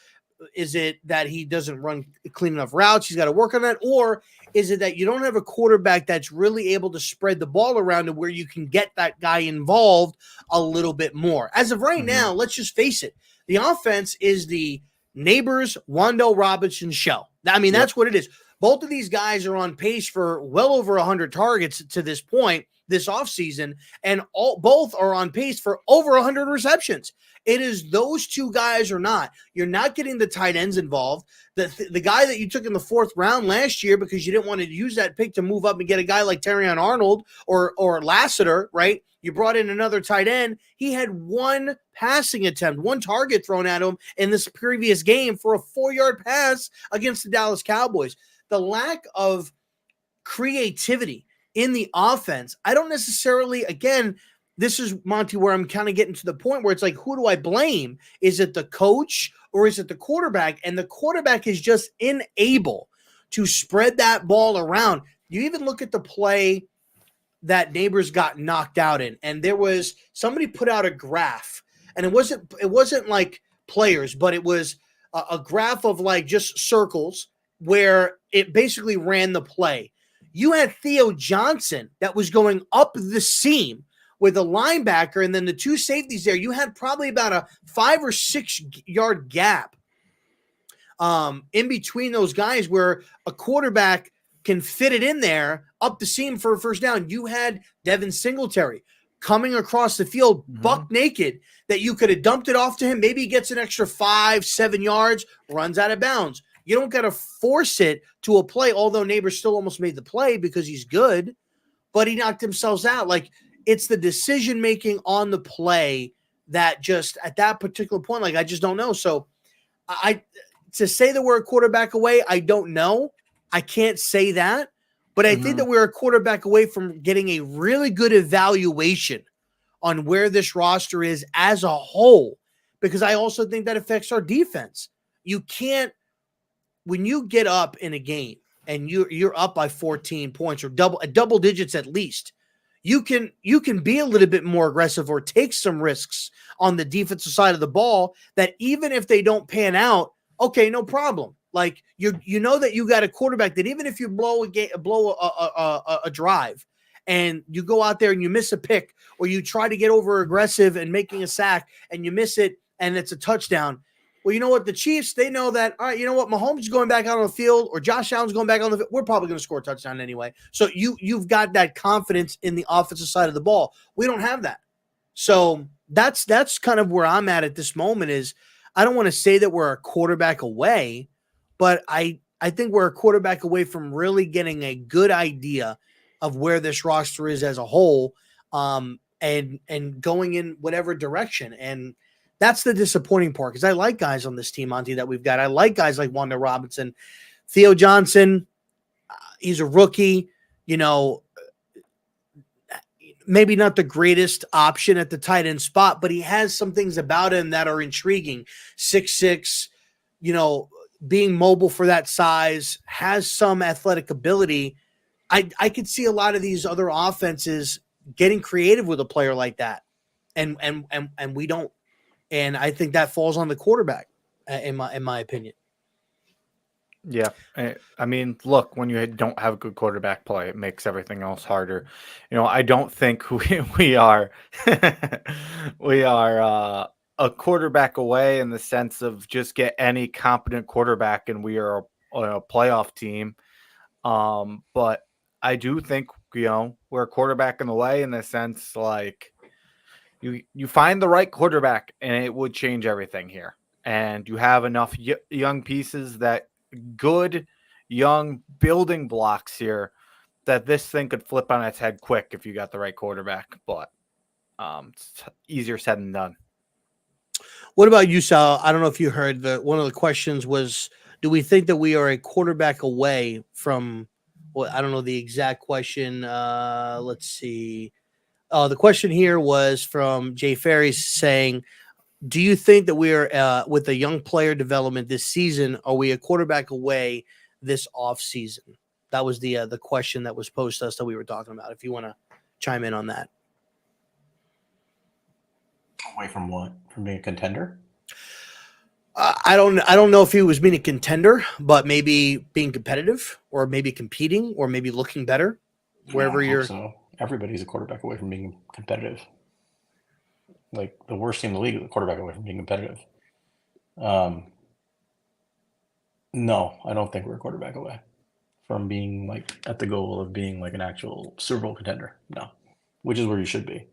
Is it that he doesn't run clean enough routes? He's got to work on that. Or is it that you don't have a quarterback that's really able to spread the ball around to where you can get that guy involved a little bit more? As of right now, let's just face it. The offense is the Neighbors, Wan'Dale Robinson show. I mean, that's what it is. Both of these guys are on pace for well over 100 targets to this point this offseason, and both are on pace for over 100 receptions. It is those two guys or not. You're not getting the tight ends involved. The guy that you took in the 4th round last year because you didn't want to use that pick to move up and get a guy like Terrion Arnold or Lassiter, right? You brought in another tight end. He had one passing attempt, one target thrown at him in this previous game for a 4-yard pass against the Dallas Cowboys. The lack of creativity in the offense, I don't necessarily, again, this is, Monty, where I'm kind of getting to the point where it's like, who do I blame? Is it the coach or is it the quarterback? And the quarterback is just unable to spread that ball around. You even look at the play that Neighbors got knocked out in, and there was somebody put out a graph, and it wasn't like players, but it was a graph of like just circles where it basically ran the play. You had Theo Johnson that was going up the seam with a linebacker, and then the two safeties there. You had probably about a 5 or 6 yard gap in between those guys where a quarterback can fit it in there up the seam for a first down. You had Devin Singletary coming across the field, buck naked, that you could have dumped it off to him. Maybe he gets an extra 5-7 yards, runs out of bounds. You don't got to force it to a play, although Neighbors still almost made the play because he's good, but he knocked themselves out. Like, it's the decision-making on the play that just at that particular point, like, I just don't know. So to say that we're a quarterback away, I don't know. I can't say that, but I think that we're a quarterback away from getting a really good evaluation on where this roster is as a whole, because I also think that affects our defense. You can't, when you get up in a game and you're up by 14 points or double digits at least, you can be a little bit more aggressive or take some risks on the defensive side of the ball that even if they don't pan out, okay, no problem. Like, you know that you got a quarterback that even if you blow a drive and you go out there and you miss a pick or you try to get over aggressive and making a sack and you miss it and it's a touchdown. Well, you know what? The Chiefs, they know that, all right, you know what? Mahomes is going back out on the field or Josh Allen's going back on the field. We're probably going to score a touchdown anyway. So you've got that confidence in the offensive side of the ball. We don't have that. So that's kind of where I'm at this moment is I don't want to say that we're a quarterback away, but I think we're a quarterback away from really getting a good idea of where this roster is as a whole, and going in whatever direction. And that's the disappointing part, because I like guys on this team, Monty, that we've got. I like guys like Wanda Robinson, Theo Johnson. He's a rookie, maybe not the greatest option at the tight end spot, but he has some things about him that are intriguing. 6'6", being mobile for that size, has some athletic ability. I could see a lot of these other offenses getting creative with a player like that, and we don't. And I think that falls on the quarterback, in my opinion. Yeah. I mean, look, when you don't have a good quarterback play, it makes everything else harder. I don't think we are we are a quarterback away in the sense of just get any competent quarterback and we are a playoff team. But I do think, we're a quarterback in the way in the sense like you find the right quarterback and it would change everything here. And you have enough young pieces that good young building blocks here that this thing could flip on its head quick if you got the right quarterback, but it's easier said than done. What about you, Sal? I don't know if you heard one of the questions was, do we think that we are a quarterback away from, well, I don't know the exact question. Let's see. The question here was from Jay Ferry saying, do you think that we are, with the young player development this season, are we a quarterback away this offseason? That was the question that was posed to us that we were talking about. If you want to chime in on that. Away from what? From being a contender? I don't know if he was being a contender, but maybe being competitive, or maybe competing, or maybe looking better. Wherever you're. So everybody's a quarterback away from being competitive. Like the worst team in the league is a quarterback away from being competitive. No, I don't think we're a quarterback away from being like at the goal of being like an actual Super Bowl contender. No, which is where you should be.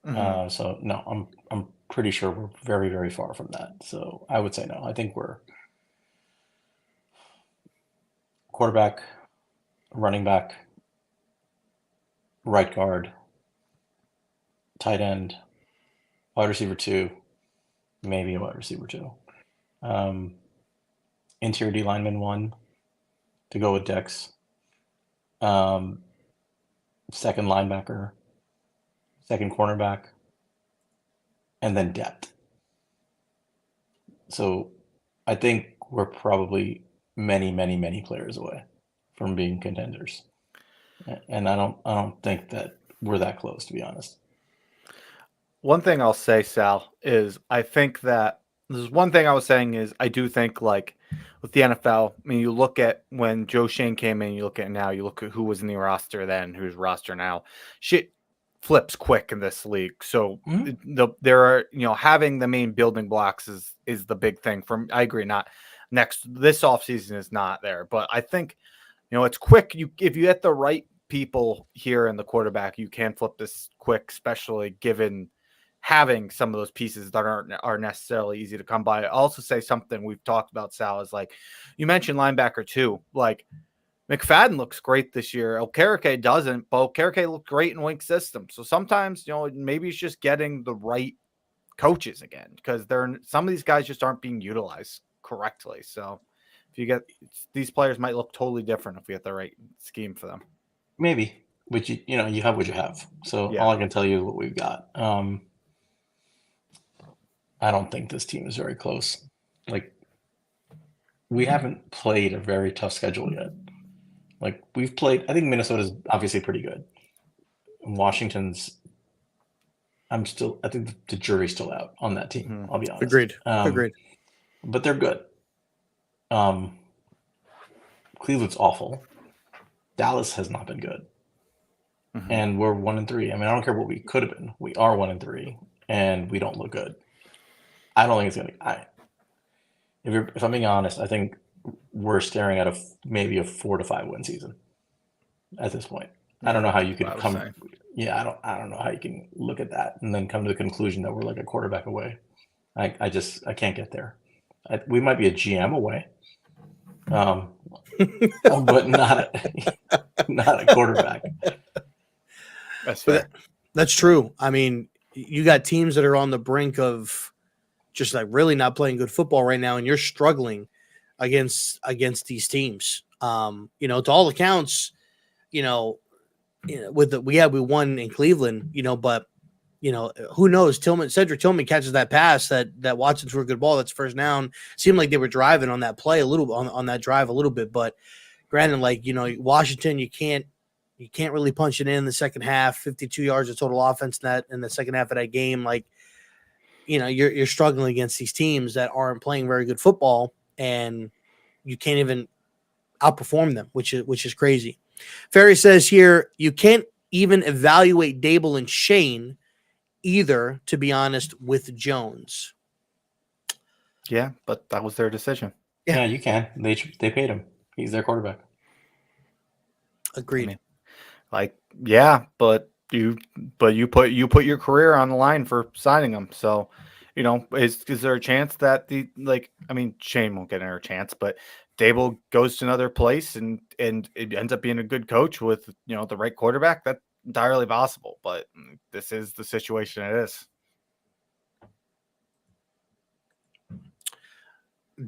So no, I'm pretty sure we're very, very far from that. So I would say no. I think we're quarterback, running back, right guard, tight end, wide receiver 2, maybe a wide receiver 2. Interior D lineman 1 to go with Dex. Second linebacker, second cornerback, and then depth. So I think we're probably many, many, many players away from being contenders. And I don't think that we're that close, to be honest. One thing I'll say, Sal, is I think that there's one thing I was saying is I do think like with the NFL, I mean, you look at when Joe Shane came in, you look at now, you look at who was in the roster then, who's roster now. Shit flips quick in this league. So there are, having the main building blocks is the big thing. I agree, not this offseason is not there, but I think it's quick. If you get the right people here in the quarterback, you can flip this quick, especially given having some of those pieces that are necessarily easy to come by. I'll also say something we've talked about, Sal, is like you mentioned linebacker too. Like McFadden looks great this year. Okereke doesn't, but Okereke looked great in Wink's system. So sometimes, maybe it's just getting the right coaches again, because some of these guys just aren't being utilized correctly. So if you get these players might look totally different if we get the right scheme for them. Maybe, but you have what you have. So all I can tell you is what we've got. I don't think this team is very close. Like, we haven't played a very tough schedule yet. Like, we've played, I think Minnesota's obviously pretty good. Washington's, I think the jury's still out on that team. I'll be honest. Agreed. But they're good. Cleveland's awful. Dallas has not been good. And we're 1-3. I mean, I don't care what we could have been. We are 1-3, and we don't look good. I don't think it's gonna. If I'm being honest, I think we're staring at maybe a 4 to 5 win season at this point. I don't know how you could come. Yeah, I don't know how you can look at that and then come to the conclusion that we're like a quarterback away. I can't get there. We might be a GM away, but not a quarterback. That's fair. That's true. I mean, you got teams that are on the brink of just like really not playing good football right now, and you're struggling against these teams. To all accounts, we won in Cleveland, but who knows? Cedric Tillman catches that pass that Watson threw a good ball. That's first down. Seemed like they were driving on that play a little on that drive a little bit, but granted, Washington, you can't really punch it in the second half. 52 yards of total offense in the second half of that game. You're struggling against these teams that aren't playing very good football, and you can't even outperform them, which is crazy. Ferry says here, you can't even evaluate Dable and Shane either, to be honest, with Jones. Yeah, but that was their decision. Yeah, you can. They paid him. He's their quarterback. Agreed. But you put your career on the line for signing him. So, is there a chance that Shane won't get another chance, but Dable goes to another place and it ends up being a good coach with, the right quarterback? That's entirely possible, but this is the situation it is.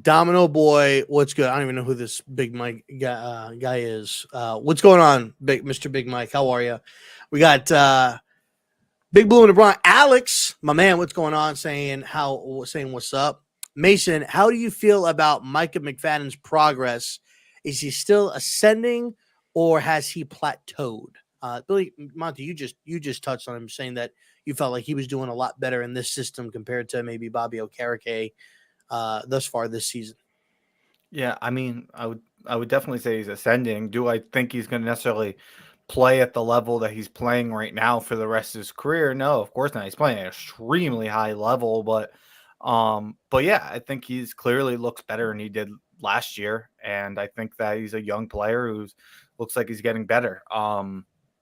Domino Boy, what's good? I don't even know who this Big Mike guy is. What's going on, Mr. Big Mike? How are you? We got Big Blue and LeBron. Alex, my man, what's going on? Saying what's up. Mason, how do you feel about Micah McFadden's progress? Is he still ascending, or has he plateaued? Billy Monty, you just touched on him, saying that you felt like he was doing a lot better in this system compared to maybe Bobby Okereke thus far this season. Yeah, I mean, I would definitely say he's ascending. Do I think he's going to necessarily play at the level that he's playing right now for the rest of his career? No, of course not. He's playing at an extremely high level, but yeah, I think he's clearly looks better than he did last year, and I think that he's a young player who looks like he's getting better.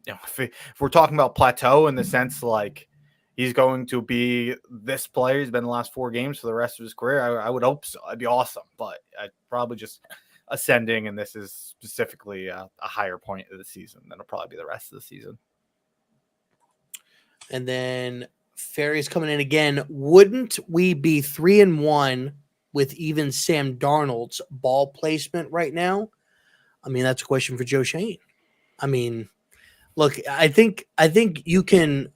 If we're talking about plateau in the sense like he's going to be this player, he's been the last 4 games for the rest of his career, I would hope so. That'd be awesome, but I'd probably just ascending, and this is specifically a higher point of the season. That'll probably be the rest of the season. And then Ferry's coming in again. Wouldn't we be 3-1 with even Sam Darnold's ball placement right now? I mean, that's a question for Joe Shane. I mean, look, I think you can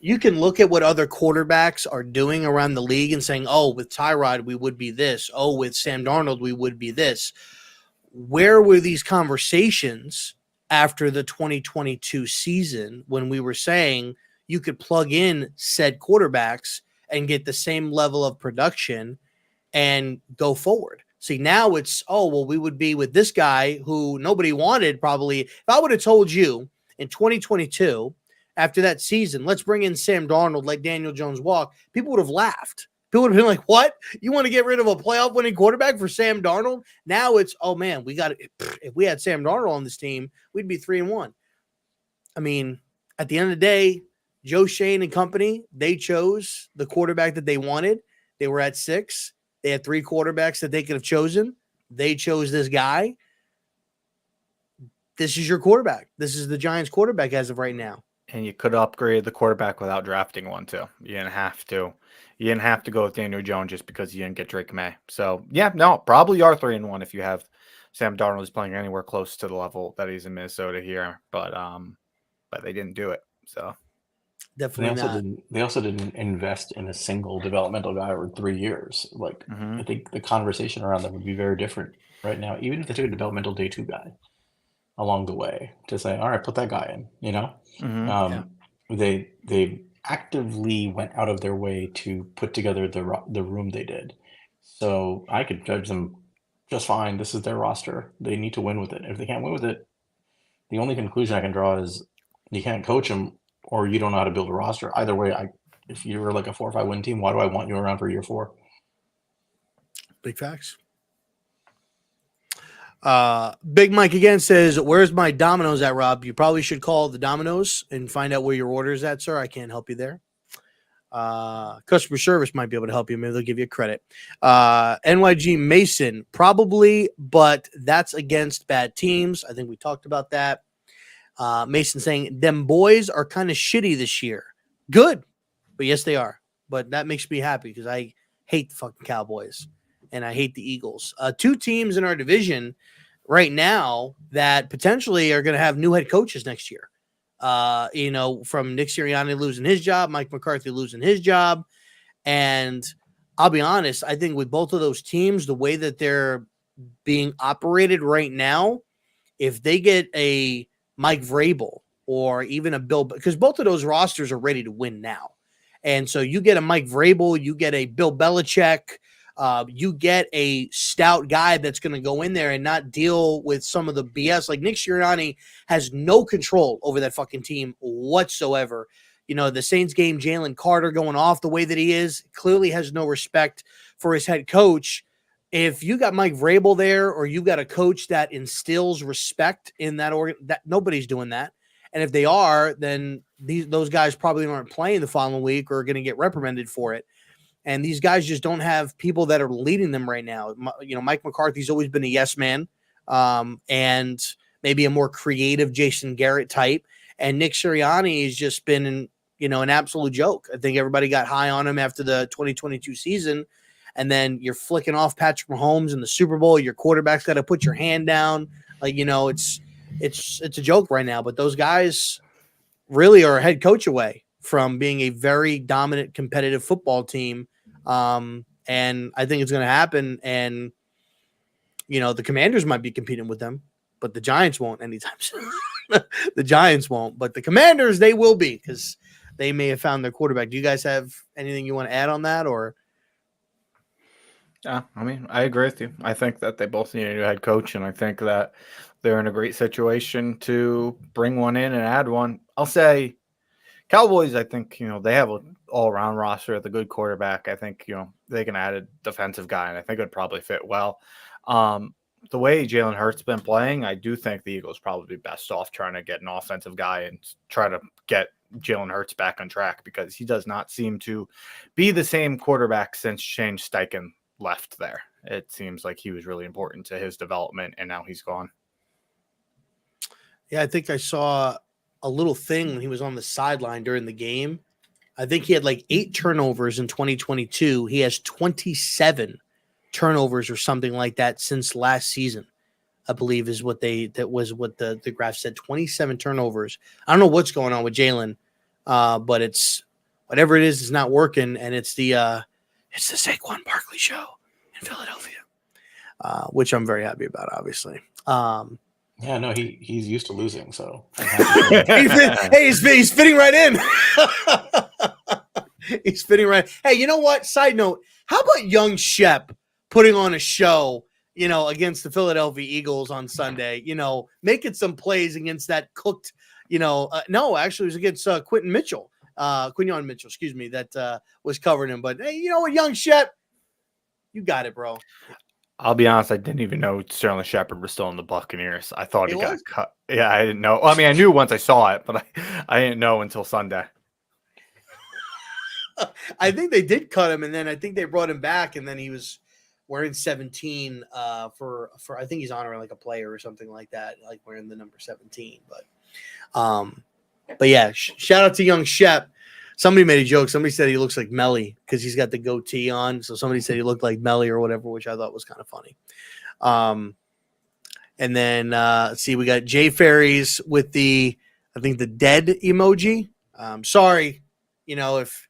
you can look at what other quarterbacks are doing around the league and saying, oh, with Tyrod, we would be this. Oh, with Sam Darnold, we would be this. Where were these conversations after the 2022 season when we were saying you could plug in said quarterbacks and get the same level of production and go forward? See, now it's, oh, well, we would be with this guy who nobody wanted probably. If I would have told you in 2022, after that season, let's bring in Sam Darnold, let Daniel Jones walk, people would have laughed. People would have been like, what? You want to get rid of a playoff winning quarterback for Sam Darnold? Now it's, oh, man, we got if we had Sam Darnold on this team, we'd be 3-1. I mean, at the end of the day, Joe Shane and company, they chose the quarterback that they wanted. They were at 6. They had 3 quarterbacks that they could have chosen. They chose this guy. This is your quarterback. This is the Giants quarterback as of right now. And you could upgrade the quarterback without drafting one too. You didn't have to. You didn't have to go with Daniel Jones just because you didn't get Drake May. So yeah, no, probably are 3-1 if you have Sam Darnold is playing anywhere close to the level that he's in Minnesota here. But they didn't do it. So definitely they also didn't invest in a single developmental guy over 3 years. Like I think the conversation around that would be very different right now, even if they took a developmental day 2 guy along the way to say, all right, put that guy in, you know. They actively went out of their way to put together the room they did. So I could judge them just fine. This is their roster. They need to win with it. If they can't win with it, the only conclusion I can draw is you can't coach them or you don't know how to build a roster. Either way, if you were like a 4 or 5 win team, why do I want you around for year 4? Big facts. Big Mike again says, where's my Domino's at, Rob? You probably should call the Domino's and find out where your order is at, sir. I can't help you there. Customer service might be able to help you. Maybe they'll give you credit. NYG Mason, probably, but that's against bad teams. I think we talked about that. Mason saying, them boys are kind of shitty this year. Good, but yes, they are. But that makes me happy because I hate the fucking Cowboys and I hate the Eagles. 2 teams in our division right now that potentially are going to have new head coaches next year. From Nick Sirianni losing his job, Mike McCarthy losing his job. And I'll be honest, I think with both of those teams, the way that they're being operated right now, if they get a Mike Vrabel or even a Bill, because both of those rosters are ready to win now. And so you get a Mike Vrabel, you get a Bill Belichick, you get a stout guy that's going to go in there and not deal with some of the BS. Like Nick Sirianni has no control over that fucking team whatsoever. You know, the Saints game, Jalen Carter going off the way that he is, clearly has no respect for his head coach. If you got Mike Vrabel there or you got a coach that instills respect in that that nobody's doing that. And if they are, then those guys probably aren't playing the following week or are going to get reprimanded for it. And these guys just don't have people that are leading them right now. Mike McCarthy's always been a yes man, and maybe a more creative Jason Garrett type. And Nick Sirianni has just been, an absolute joke. I think everybody got high on him after the 2022 season. And then you're flicking off Patrick Mahomes in the Super Bowl. Your quarterback's got to put your hand down. It's a joke right now. But those guys really are a head coach away from being a very dominant competitive football team. And I think it's going to happen. And, the Commanders might be competing with them, but the Giants won't anytime soon. The Giants won't, but the Commanders, they will be because they may have found their quarterback. Do you guys have anything you want to add on that or? Yeah, I agree with you. I think that they both need a new head coach, and I think that they're in a great situation to bring one in and add one. I'll say Cowboys, I think, they have an all-around roster with a good quarterback. I think, they can add a defensive guy, and I think it would probably fit well. The way Jalen Hurts been playing, I do think the Eagles probably be best off trying to get an offensive guy and try to get Jalen Hurts back on track because he does not seem to be the same quarterback since Shane Steichen left there. It seems like he was really important to his development, and now he's gone. Yeah, I think I saw a little thing when he was on the sideline during the game. I think he had like 8 turnovers in 2022. He has 27 turnovers or something like that since last season, I believe is what the graph said. 27 turnovers. I don't know what's going on with Jalen, but it's whatever it is not working, and it's the Saquon Barkley show in Philadelphia, which I'm very happy about, obviously. Yeah, no, he's used to losing, so I'm happy for him. He's fitting right in. He's fitting right. Hey, you know what? Side note: how about young Shep putting on a show? Against the Philadelphia Eagles on Sunday. Making some plays against that cooked. No, actually, it was against Quinyon Mitchell, excuse me, that was covering him. But hey, you know what, young Shep, you got it, bro. I'll be honest, I didn't even know Sterling Shepard was still in the Buccaneers. I thought he got was? cut. Yeah, I didn't know. I mean, I knew once I saw it, but I didn't know until Sunday. I think they did cut him, and then I think they brought him back, and then he was wearing 17 for I think he's honoring like a player or something like that, like wearing the number 17. But yeah, shout out to young Shep. Somebody made a joke. Somebody said he looks like Melly because he's got the goatee on. So somebody said he looked like Melly or whatever, which I thought was kind of funny. And then let's see, we got Jay Ferries with the dead emoji. Sorry, if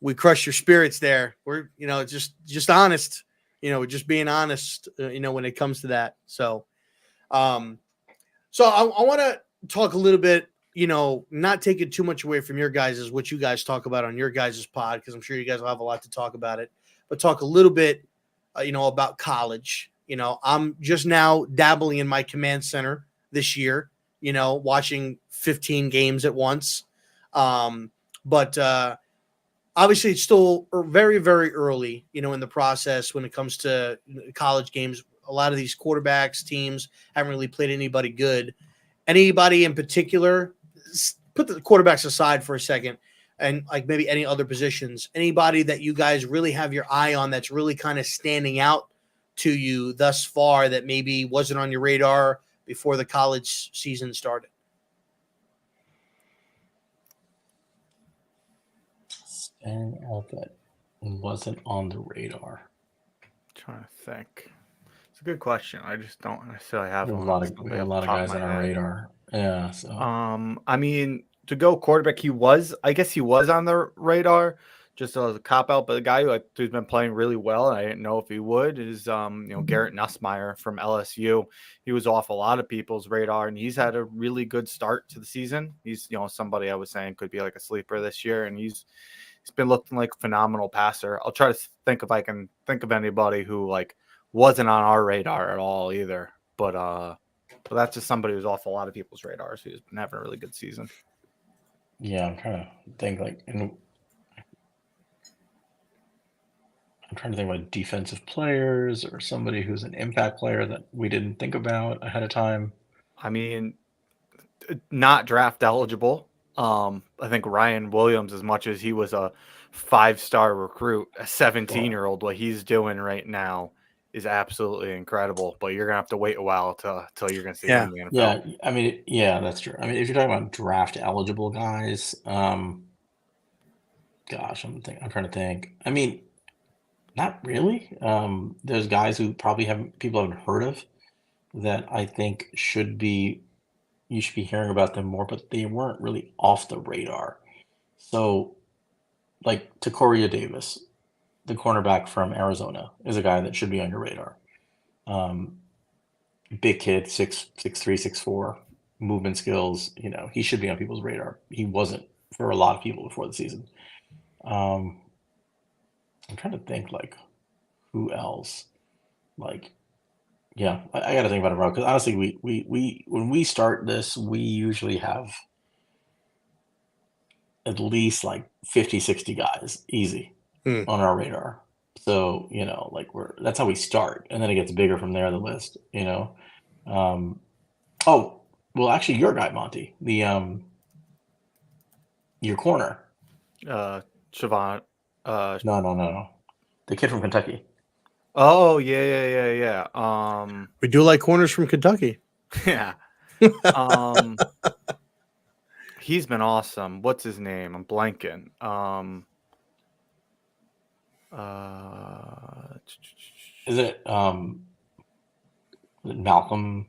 we crush your spirits there. We're just honest. We're just being honest. When it comes to that. So I want to talk a little bit. Not taking too much away from your guys' what you guys talk about on your guys' pod, because I'm sure you guys will have a lot to talk about it, but talk a little bit, about college. I'm just now dabbling in my command center this year, watching 15 games at once. But obviously it's still very, very early, in the process when it comes to college games. A lot of these quarterbacks teams haven't really played anybody good. Anybody in particular, put the quarterbacks aside for a second, and like maybe any other positions, anybody that you guys really have your eye on that's really kind of standing out to you thus far that maybe wasn't on your radar before the college season started? Standing out that wasn't on the radar. Trying to think. It's a good question. I just don't necessarily have We have one. a lot of guys on our radar. Yeah. So I mean, to go quarterback, I guess he was on the radar just as a cop out, but the guy who's been playing really well, and I didn't know if he would, is Garrett Nussmeier from LSU. He was off a lot of people's radar, and he's had a really good start to the season. He's somebody I was saying could be like a sleeper this year, and he's been looking like a phenomenal passer. I'll try to think if I can think of anybody who like wasn't on our radar at all either, but that's just somebody who's off a lot of people's radars who's been having a really good season. Yeah, I'm trying to think about defensive players or somebody who's an impact player that we didn't think about ahead of time. I mean, not draft eligible. I think Ryan Williams, as much as he was a 5-star recruit, a 17-year-old, what he's doing right now is absolutely incredible. But you're gonna have to wait a while till you're gonna see him in the NFL. Yeah, I mean, yeah, that's true. I mean, if you're talking about draft eligible guys, gosh, I'm trying to think. I mean, not really. There's guys who probably people haven't heard of that I think you should be hearing about them more, but they weren't really off the radar. So, like Tacoria Davis, the cornerback from Arizona, is a guy that should be on your radar. Big kid, 6'3", 6'4", movement skills. He should be on people's radar. He wasn't for a lot of people before the season. I'm trying to think like who else. Like, yeah, I got to think about it, bro. Because honestly, we when we start this, we usually have at least like 50, 60 guys easy on our radar. So, that's how we start. And then it gets bigger from there, the list, Oh, well, actually, your guy, Monty, your corner. Siobhan. No. The kid from Kentucky. Oh, yeah. We do like corners from Kentucky. Yeah. He's been awesome. What's his name? I'm blanking. Is it Malcolm?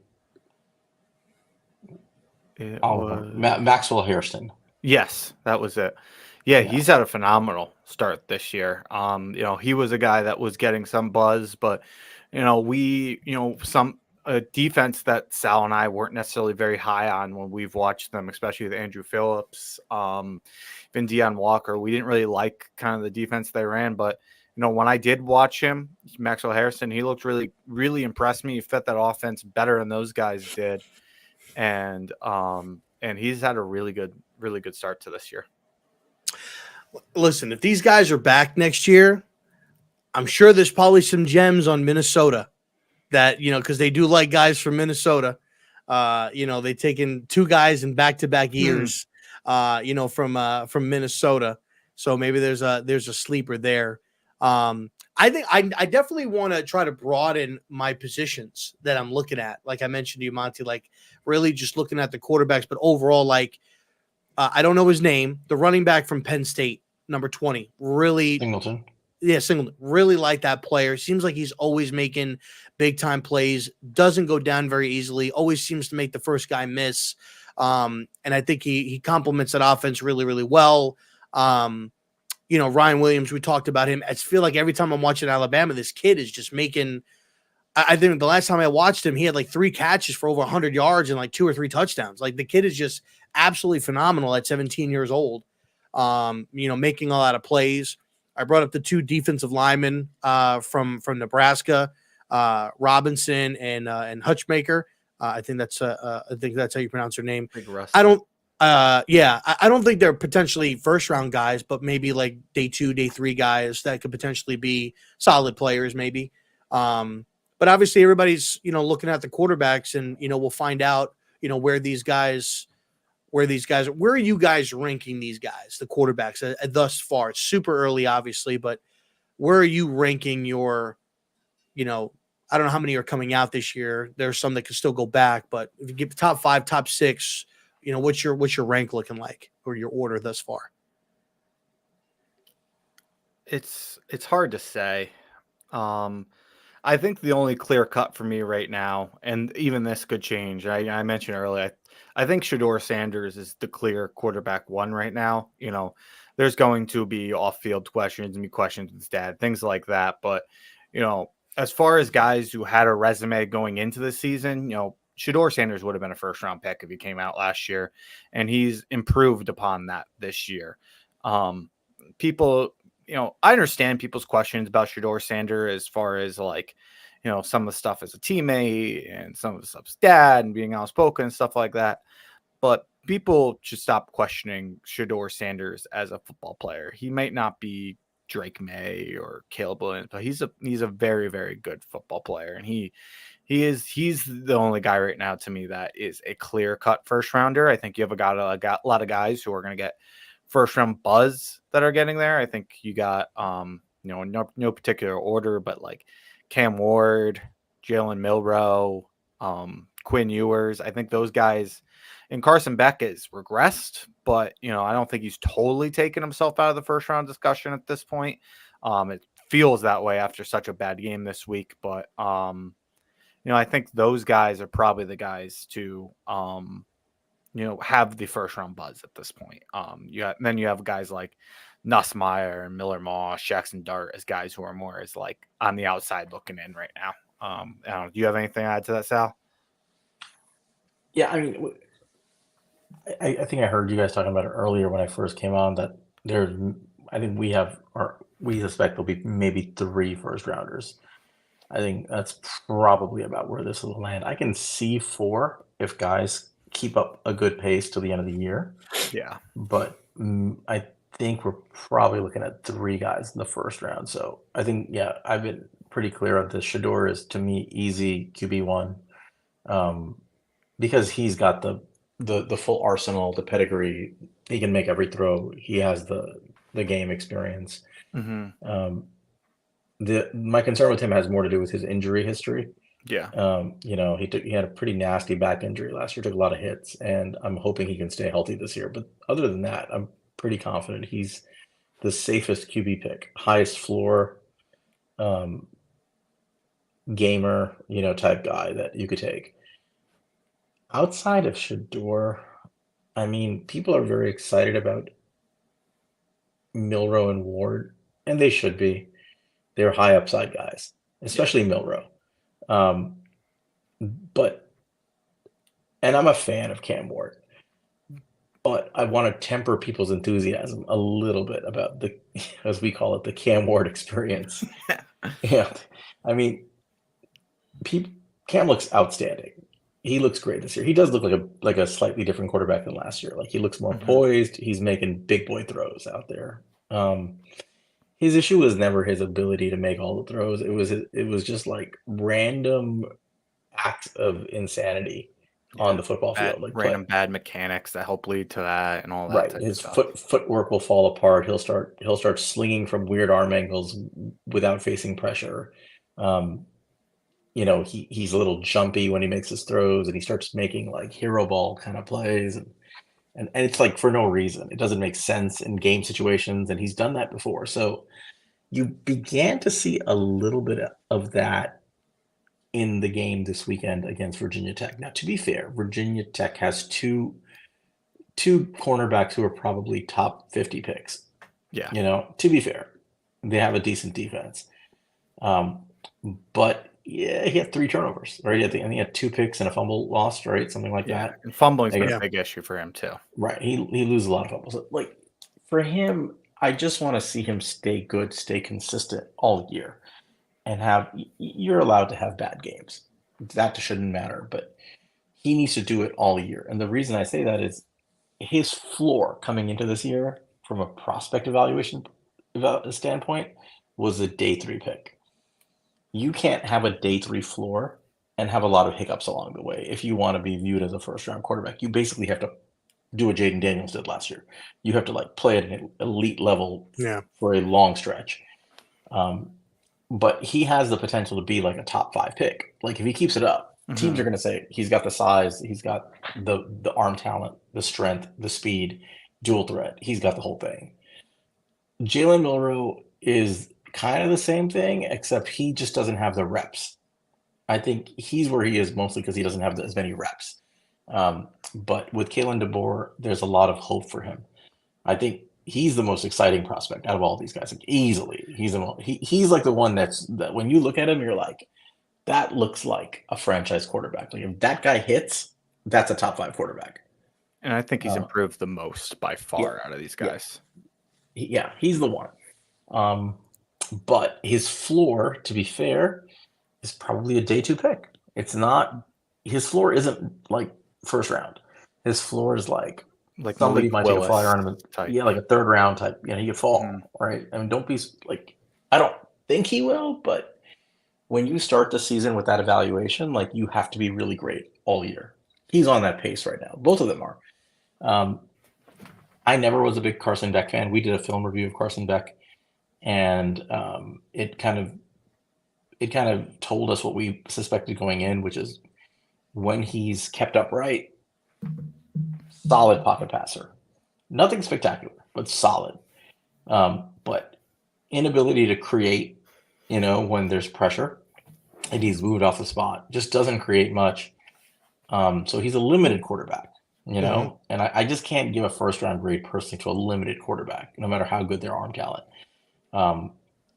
It was Maxwell Hairston. Yes, that was it. Yeah, Yeah. he's had a phenomenal start this year. He was a guy that was getting some buzz, but some defense that Sal and I weren't necessarily very high on when we've watched them, especially with Andrew Phillips, even Deion Walker. We didn't really like kind of the defense they ran, but when I did watch him, Maxwell Harrison, he looked really, really impressed me. He fit that offense better than those guys did, and he's had a really good start to this year. Listen, if these guys are back next year, I'm sure there's probably some gems on Minnesota that, because they do like guys from Minnesota. They taken 2 guys in back-to-back years, from Minnesota. So maybe there's a sleeper there. I think I definitely want to try to broaden my positions that I'm looking at. Like I mentioned to you, Monty, like really just looking at the quarterbacks, but overall, like I don't know his name, the running back from Penn State, number 20, really. Singleton. Yeah, Singleton. Really like that player. Seems like he's always making big time plays. Doesn't go down very easily. Always seems to make the first guy miss. And I think he complements that offense really, really well. Ryan Williams, we talked about him. I feel like every time I'm watching Alabama, this kid is just making. I think the last time I watched him, he had like 3 catches for over 100 yards and like 2 or 3 touchdowns. Like the kid is just absolutely phenomenal at 17 years old. Making a lot of plays. I brought up the 2 defensive linemen from Nebraska, Robinson and Hutchmaker. I think that's how you pronounce her name. I don't. I don't think they're potentially first round guys, but maybe like day 2, day 3 guys that could potentially be solid players, maybe. But obviously, everybody's looking at the quarterbacks, and we'll find out where these guys. Where are you guys ranking these guys, the quarterbacks, thus far? It's super early, obviously, but where are you ranking your, I don't know how many are coming out this year. There's some that can still go back, but if you give the top 5, top 6, what's your rank looking like, or your order thus far? It's hard to say. I think the only clear cut for me right now, and even this could change. I mentioned earlier, I think Shador Sanders is the clear quarterback 1 right now. There's going to be off-field questions and be questions with his dad, things like that. But, as far as guys who had a resume going into the season, Shador Sanders would have been a first-round pick if he came out last year, and he's improved upon that this year. People, I understand people's questions about Shador Sanders as far as like, some of the stuff as a teammate and some of the stuff's dad and being outspoken and stuff like that. But people should stop questioning Shador Sanders as a football player. He might not be Drake May or Caleb Williams, but he's a very, very good football player. And he's the only guy right now to me that is a clear cut first rounder. I think you have got a lot of guys who are going to get first round buzz that are getting there. I think you got, no particular order, but like Cam Ward, Jalen Milrow, Quinn Ewers. I think those guys, and Carson Beck is regressed, but I don't think he's totally taken himself out of the first round discussion at this point. It feels that way after such a bad game this week, but I think those guys are probably the guys to have the first round buzz at this point. Then you have guys like Nussmeier and Miller Moss, Jackson Dart as guys who are more as like on the outside looking in right now. I don't know, do you have anything to add to that, Sal? Yeah, I mean, I think I heard you guys talking about it earlier when I first came on that I think we suspect there'll be maybe 3 first rounders. I think that's probably about where this will land. I can see 4 if guys keep up a good pace till the end of the year. Yeah. But I think we're probably looking at 3 guys in the first round. So I think, I've been pretty clear on this. Shador is, to me, easy QB1 because he's got the full arsenal, the pedigree. He can make every throw. He has the game experience. Mm-hmm. My concern with him has more to do with his injury history. Yeah. He had a pretty nasty back injury last year, took a lot of hits, and I'm hoping he can stay healthy this year. But other than that, I'm pretty confident he's the safest QB pick, highest floor, gamer, type guy that you could take. Outside of Shador, I mean, people are very excited about Milrow and Ward, and they should be. They're high upside guys, especially Milrow. But I'm a fan of Cam Ward, but I want to temper people's enthusiasm a little bit about the, as we call it, the Cam Ward experience. Yeah, I mean, Cam looks outstanding. He looks great this year. He does look like a slightly different quarterback than last year. Like he looks more poised. He's making big boy throws out there. His issue was never his ability to make all the throws. It was just like random acts of insanity on the football field, like random bad mechanics that help lead to that and all that. Right, his footwork will fall apart. He'll start slinging from weird arm angles without facing pressure. He's a little jumpy when he makes his throws, and he starts making like hero ball kind of plays, and it's like for no reason. It doesn't make sense in game situations, and he's done that before. So you began to see a little bit of that in the game this weekend against Virginia Tech. Now, to be fair, Virginia Tech has two cornerbacks who are probably top 50 picks. Yeah. To be fair, they have a decent defense. But yeah, he had 3 turnovers, right? I think he had 2 picks and a fumble lost, right? Something like that. And fumbling's been a big issue for him too. Right. He loses a lot of fumbles. Like for him, I just want to see him stay good, stay consistent all year. And you're allowed to have bad games. That shouldn't matter, but he needs to do it all year. And the reason I say that is his floor coming into this year from a prospect evaluation standpoint was a day 3 pick. You can't have a day 3 floor and have a lot of hiccups along the way if you want to be viewed as a first-round quarterback. You basically have to do what Jaden Daniels did last year. You have to like play at an elite level for a long stretch. But he has the potential to be like a top 5 pick. Like if he keeps it up, teams are going to say he's got the size, he's got the arm talent, the strength, the speed, dual threat. He's got the whole thing. Jalen Milrow is kind of the same thing, except he just doesn't have the reps. I think he's where he is mostly because he doesn't have as many reps. But with Kalen DeBoer, there's a lot of hope for him. I think he's the most exciting prospect out of all these guys, like easily. He's like the one that when you look at him, you're like, that looks like a franchise quarterback. Like if that guy hits, that's a top 5 quarterback. And I think he's improved the most by far out of these guys. Yeah, he's the one. But his floor, to be fair, is probably a day 2 pick. It's not. His floor isn't like first round. His floor is like somebody might take a flyer on him. Yeah, like a 3rd round type. He could fall, right? I mean, don't be like. I don't think he will, but when you start the season with that evaluation, like you have to be really great all year. He's on that pace right now. Both of them are. I never was a big Carson Beck fan. We did a film review of Carson Beck, and it kind of told us what we suspected going in, which is when he's kept upright, solid pocket passer. Nothing spectacular, but solid. But inability to create, when there's pressure and he's moved off the spot, just doesn't create much. So he's a limited quarterback, and I just can't give a first-round grade personally to a limited quarterback, no matter how good their arm talent,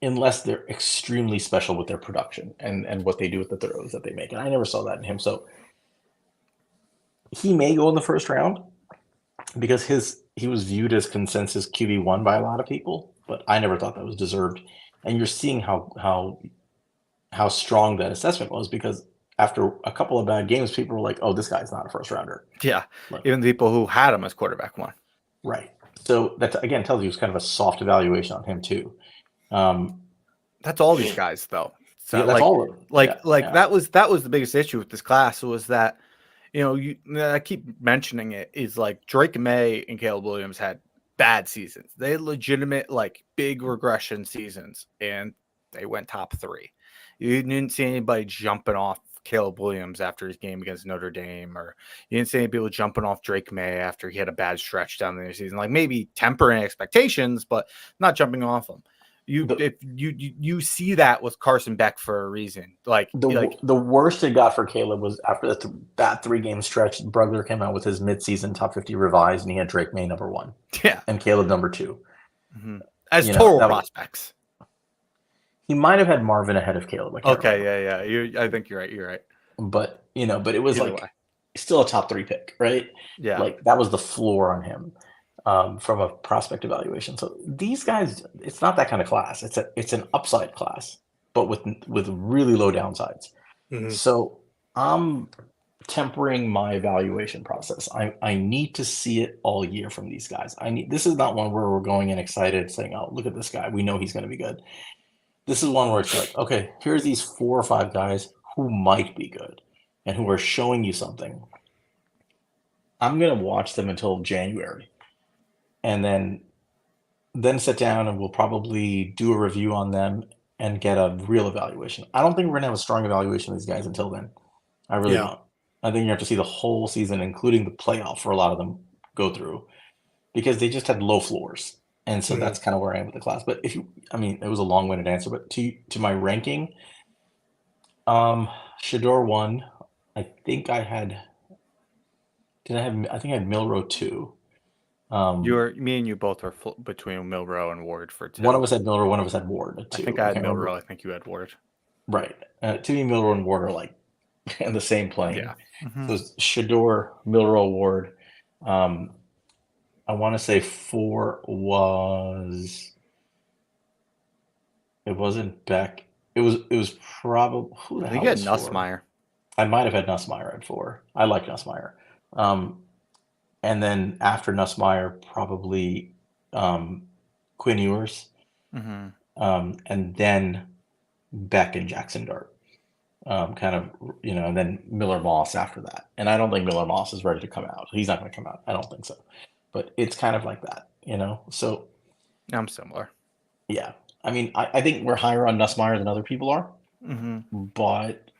unless they're extremely special with their production and what they do with the throws that they make. And I never saw that in him. So he may go in the first round because he was viewed as consensus QB1 by a lot of people, but I never thought that was deserved. And you're seeing how strong that assessment was, because after a couple of bad games, people were like, "Oh, this guy's not a first rounder." Yeah, even the people who had him as quarterback 1. Right. So that again tells you it's kind of a soft evaluation on him too. That's all these guys, though. So that's all of them. That was the biggest issue with this class was that, I keep mentioning it, is like Drake May and Caleb Williams had bad seasons. They had legitimate big regression seasons, and they went top 3. You didn't see anybody jumping off Caleb Williams after his game against Notre Dame, or you didn't see any people jumping off Drake May after he had a bad stretch down the season. Like maybe tempering expectations, but not jumping off them. You see that with Carson Beck for a reason. The worst it got for Caleb was after that 3-game stretch. Brugler came out with his midseason top 50 revised, and he had Drake May number 1, yeah, and Caleb number 2. As You know, total that was- prospects. He might have had Marvin ahead of Caleb. I can't remember. Yeah. I think you're right. You're right. But it was Either like way. still a top 3 pick, right? Yeah. Like that was the floor on him from a prospect evaluation. So these guys, it's not that kind of class. It's an upside class, but with really low downsides. Mhm. So I'm tempering my evaluation process. I need to see it all year from these guys. This is not one where we're going in excited saying, "Oh, look at this guy. We know he's going to be good." This is one where it's like, okay, here's these 4 or 5 guys who might be good and who are showing you something. I'm going to watch them until January and then sit down and we'll probably do a review on them and get a real evaluation. I don't think we're going to have a strong evaluation of these guys until then. I really Yeah. don't. I think you have to see the whole season, including the playoff for a lot of them, go through because they just had low floors. And so that's kind of where I am with the class. But it was a long-winded answer, but to my ranking, Shador 1. I think I had Milrow 2. Me and you both are between Milrow and Ward for 2. One of us had Milrow, one of us had Ward at 2. I think I had can't Milrow. remember. I think you had Ward. Right. To me, Milrow and Ward are like in the same plane. Yeah. So it's Shador, Milrow, Ward. I want to say 4 was. It wasn't Beck. It was probably who the I think hell you had was 4? Nussmeier. I might have had Nussmeier at 4. I like Nussmeier. And then after Nussmeier, probably Quinn Ewers. And then Beck and Jackson Dart. And then Miller Moss after that. And I don't think Miller Moss is ready to come out. He's not going to come out. I don't think so. But it's kind of like that, So I'm similar. yeah. I mean, I think we're higher on Nussmeier than other people are. But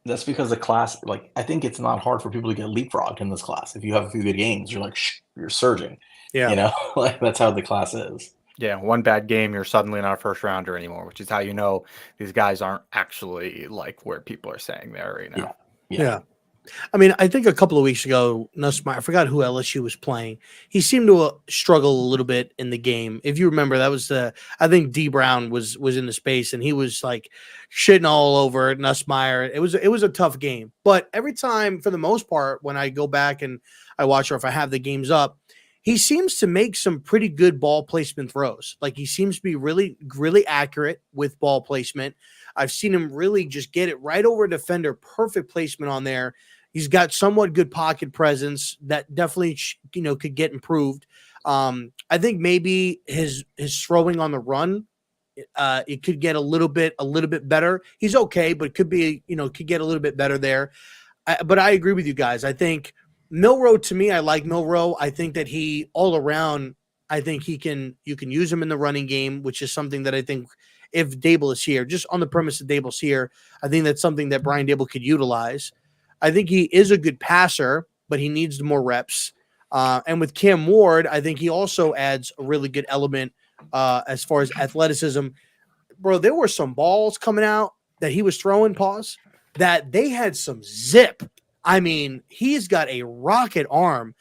that's because the class, like, I think it's not hard for people to get leapfrogged in this class. If you have a few good games, you're like, you're surging. Yeah. Like that's how the class is. Yeah, one bad game, you're suddenly not a first rounder anymore, which is how you know these guys aren't actually like where people are saying they are right now. Yeah. I mean, I think a couple of weeks ago, Nussmeier, I forgot who LSU was playing. He seemed to struggle a little bit in the game. If you remember, that was I think D Brown was in the space and he was like shitting all over Nussmeier. It was a tough game. But every time, for the most part, when I go back and I watch or if I have the games up, he seems to make some pretty good ball placement throws. Like he seems to be really, really accurate with ball placement. I've seen him really just get it right over a defender, perfect placement on there. He's got somewhat good pocket presence that definitely, could get improved. I think maybe his throwing on the run, it could get a little bit better. He's okay, but could get a little bit better there. But I agree with you guys. I think Milrow, to me, I like Milrow. I think that he all around, I think you can use him in the running game, which is something that I think if Dable is here, just on the premise that Dable's here, I think that's something that Brian Dable could utilize. I think he is a good passer, but he needs more reps. And with Cam Ward, I think he also adds a really good element as far as athleticism. Bro, there were some balls coming out that he was throwing, that they had some zip. I mean, he's got a rocket arm.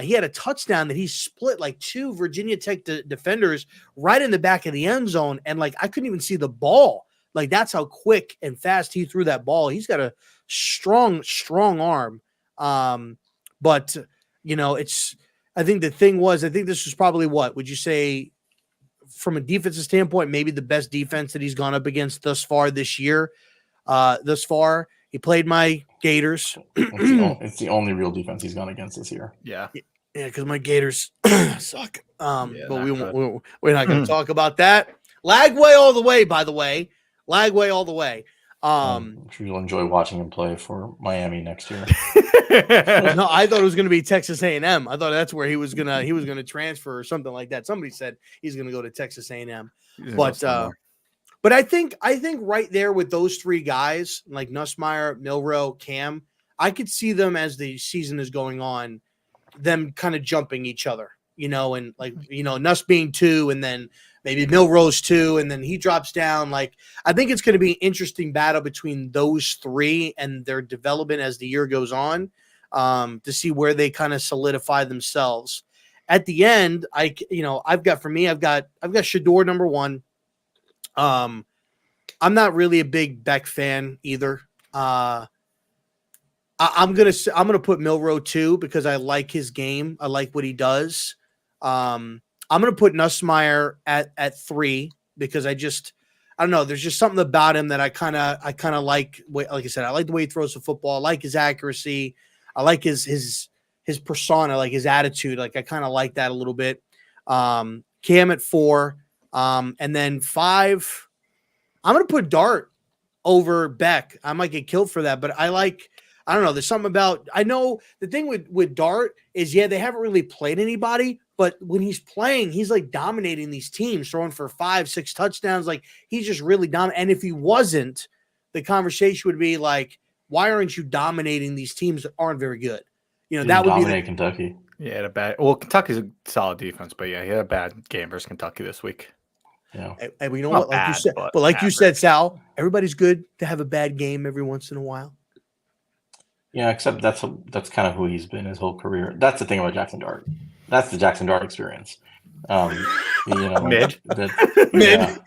He had a touchdown that he split like 2 Virginia Tech defenders right in the back of the end zone. And like, I couldn't even see the ball. Like that's how quick and fast he threw that ball. He's got a strong arm. But I think the thing was, I think this was probably what would you say from a defensive standpoint, maybe the best defense that he's gone up against thus far this year. He played my Gators. It's the only real defense he's gone against this year. Yeah. Yeah, because my Gators suck. But we're not going to talk about that. Lagway all the way, by the way. Lagway all the way. I'm sure you'll enjoy watching him play for Miami next year. No, I thought it was going to be Texas A&M. I thought that's where he was gonna transfer or something like that. Somebody said he's going to go to Texas A&M. But I think right there with those 3 guys like Nussmeier, Milrow, Cam, I could see them as the season is going on, them kind of jumping each other, and like Nuss being 2, and then maybe Milrow's 2, and then he drops down. Like I think it's going to be an interesting battle between those 3 and their development as the year goes on, to see where they kind of solidify themselves. at the end, I've got Shador number one. I'm not really a big Beck fan either. I'm gonna put Milrow 2 because I like his game. I like what he does. I'm gonna put Nussmeier at 3 because I don't know. There's just something about him that I kind of like. Like I said, I like the way he throws the football. I like his accuracy. I like his persona, like his attitude. Like I kind of like that a little bit. Cam at 4, and then 5. I'm gonna put Dart over Beck. I might get killed for that, but I don't know. There's something about, I know the thing with Dart is, they haven't really played anybody, but when he's playing, he's like dominating these teams, throwing for 5-6 touchdowns. Like he's just really dominant. And if he wasn't, the conversation would be like, why aren't you dominating these teams that aren't very good? That would dominate Kentucky. Yeah, Kentucky's a solid defense, but yeah, he had a bad game versus Kentucky this week. Yeah. And we know Not what, like bad, you said, but like average. you said, Sal, everybody's good to have a bad game every once in a while. Yeah, except that's kind of who he's been his whole career. That's the thing about Jackson Dart. That's the Jackson Dart experience. Mid. Mid.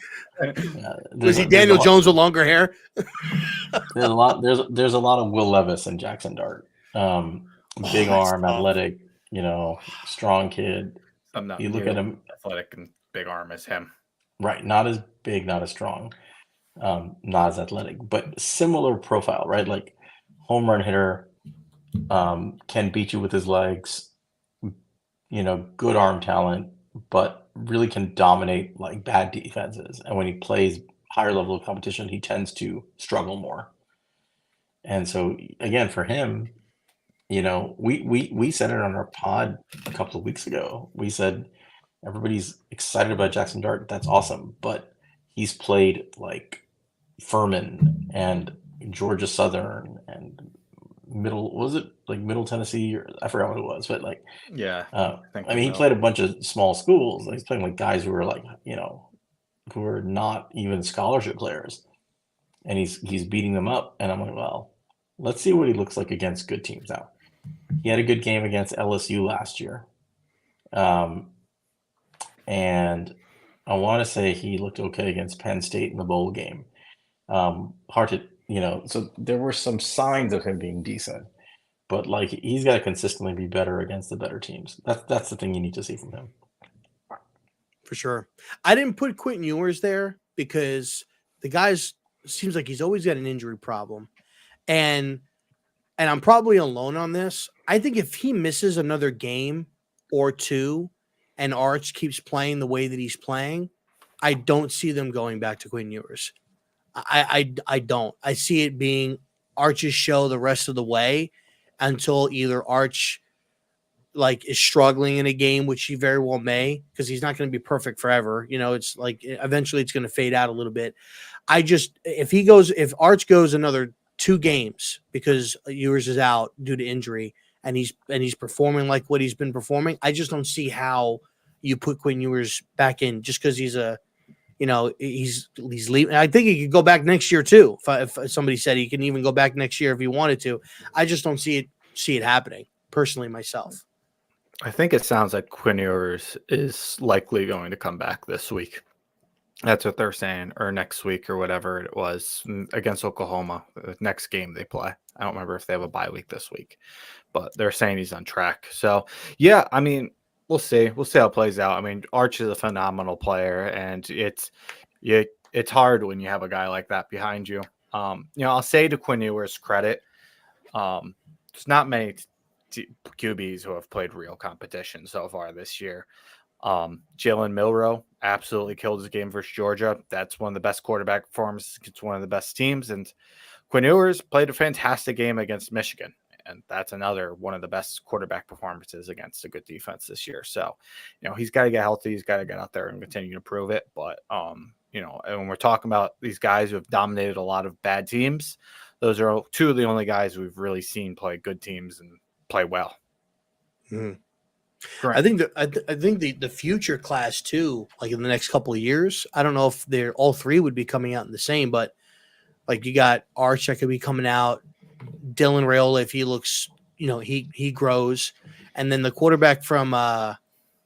Was he Daniel Jones with longer hair? There's a lot of Will Levis and Jackson Dart. Big arm, athletic, strong kid. I'm not. You look at him, athletic and big arm as him. Right, not as big, not as strong, not as athletic, but similar profile, right? Like home run hitter, can beat you with his legs, good arm talent, but really can dominate like bad defenses. And when he plays higher level of competition, he tends to struggle more. And so again, for him, we said it on our pod a couple of weeks ago. We said everybody's excited about Jackson Dart. That's awesome, but he's played like Furman and Georgia Southern and Middle Tennessee, or I forgot what it was, but like, yeah, he played a bunch of small schools. He's playing like guys who are like, who are not even scholarship players, and he's beating them up. And I'm like, well, let's see what he looks like against good teams now. He had a good game against LSU last year. And I want to say he looked okay against Penn State in the bowl game. Hard to, so there were some signs of him being decent, but like he's got to consistently be better against the better teams. That's the thing you need to see from him. For sure. I didn't put Quentin Ewers there because the guy's seems like he's always got an injury problem. And I'm probably alone on this. I think if he misses another game or two and Arch keeps playing the way that he's playing, I don't see them going back to Quentin Ewers. I don't. I see it being Arch's show the rest of the way until either Arch is struggling in a game, which he very well may, because he's not going to be perfect forever. It's like eventually it's going to fade out a little bit. If Arch goes another 2 games because Ewers is out due to injury and he's performing like what he's been performing, I just don't see how you put Quentin Ewers back in just because he's leaving. I think he could go back next year too. If somebody said he can even go back next year if he wanted to, I just don't see it happening personally myself. I think it sounds like Quinn Ewers is likely going to come back this week. That's what they're saying, or next week, or whatever it was against Oklahoma, the next game they play. I don't remember if they have a bye week this week, but they're saying he's on track. So, yeah, I mean, we'll see. We'll see how it plays out. I mean, Arch is a phenomenal player, and it's hard when you have a guy like that behind you. I'll say to Quinn Ewers' credit, there's not many QBs who have played real competition so far this year. Jalen Milrow absolutely killed his game versus Georgia. That's one of the best quarterback performances. It's one of the best teams. And Quinn Ewers played a fantastic game against Michigan. And that's another one of the best quarterback performances against a good defense this year. So, he's got to get healthy. He's got to get out there and continue to prove it. But, and when we're talking about these guys who have dominated a lot of bad teams, those are 2 of the only guys we've really seen play good teams and play well. Mm-hmm. I think the future class too, like in the next couple of years, I don't know if they're all 3 would be coming out in the same, but like you got Arch that could be coming out, Dylan Raiola if he looks, he grows, and then the quarterback from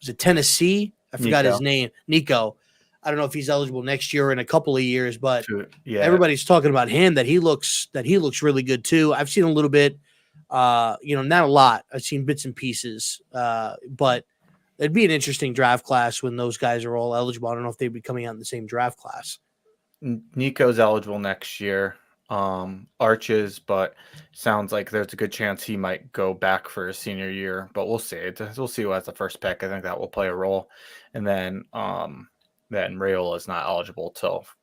was it Tennessee? I forgot his Nico. name. Nico. I don't know if he's eligible next year or in a couple of years, but Yeah. everybody's talking about him that he looks really good too. I've seen a little bit, not a lot. I've seen bits and pieces, but it'd be an interesting draft class when those guys are all eligible. I don't know if they'd be coming out in the same draft class. Nico's eligible next year. Arches, but sounds like there's a good chance he might go back for his senior year, but we'll see. We'll see who has the first pick. I think that will play a role. And then Rayola is not eligible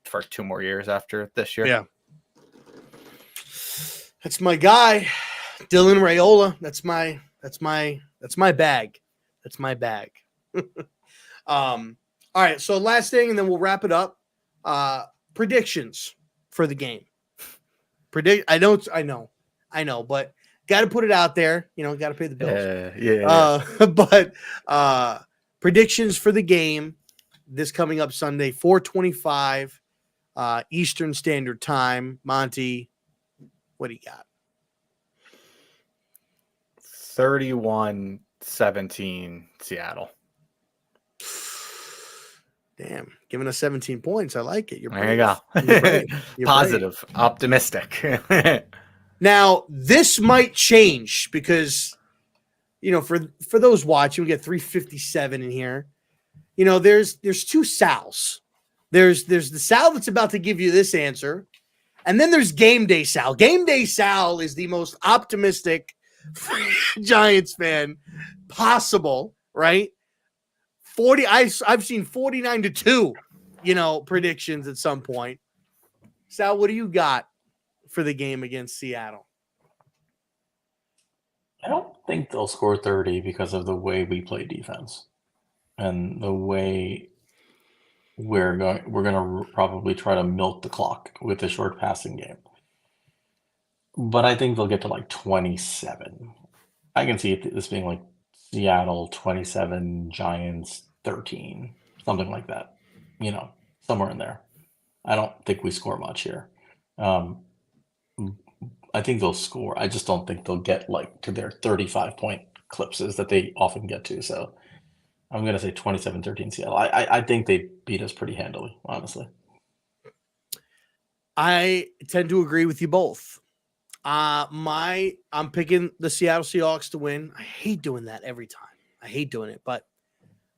for 2 more years after this year. Yeah. That's my guy, Dylan Rayola. That's my bag. That's my bag. All right. So last thing, and then we'll wrap it up. Predictions for the game. I know, but got to put it out there. Got to pay the bills. But predictions for the game this coming up Sunday, 4:25 Eastern Standard Time. Monty, what do you got? 31-17 Seattle. Damn, giving us 17 points. I like it. There you go. You're Positive, optimistic. Now, this might change because, for those watching, we get 357 in here. There's 2 Sals. There's the Sal that's about to give you this answer, and then there's Game Day Sal. Game Day Sal is the most optimistic Giants fan possible, right? I've seen 49-2, predictions at some point. Sal, what do you got for the game against Seattle? I don't think they'll score 30 because of the way we play defense and the way we're going to probably try to milk the clock with a short passing game. But I think they'll get to like 27. I can see this being like Seattle 27, Giants 13, something like that. Somewhere in there. I don't think we score much here. I think they'll score. I just don't think they'll get like to their 35-point clipses that they often get to. So I'm going to say 27-13 Seattle. I think they beat us pretty handily, honestly. I tend to agree with you both. I'm picking the Seattle Seahawks to win. I hate doing that every time. I hate doing it, but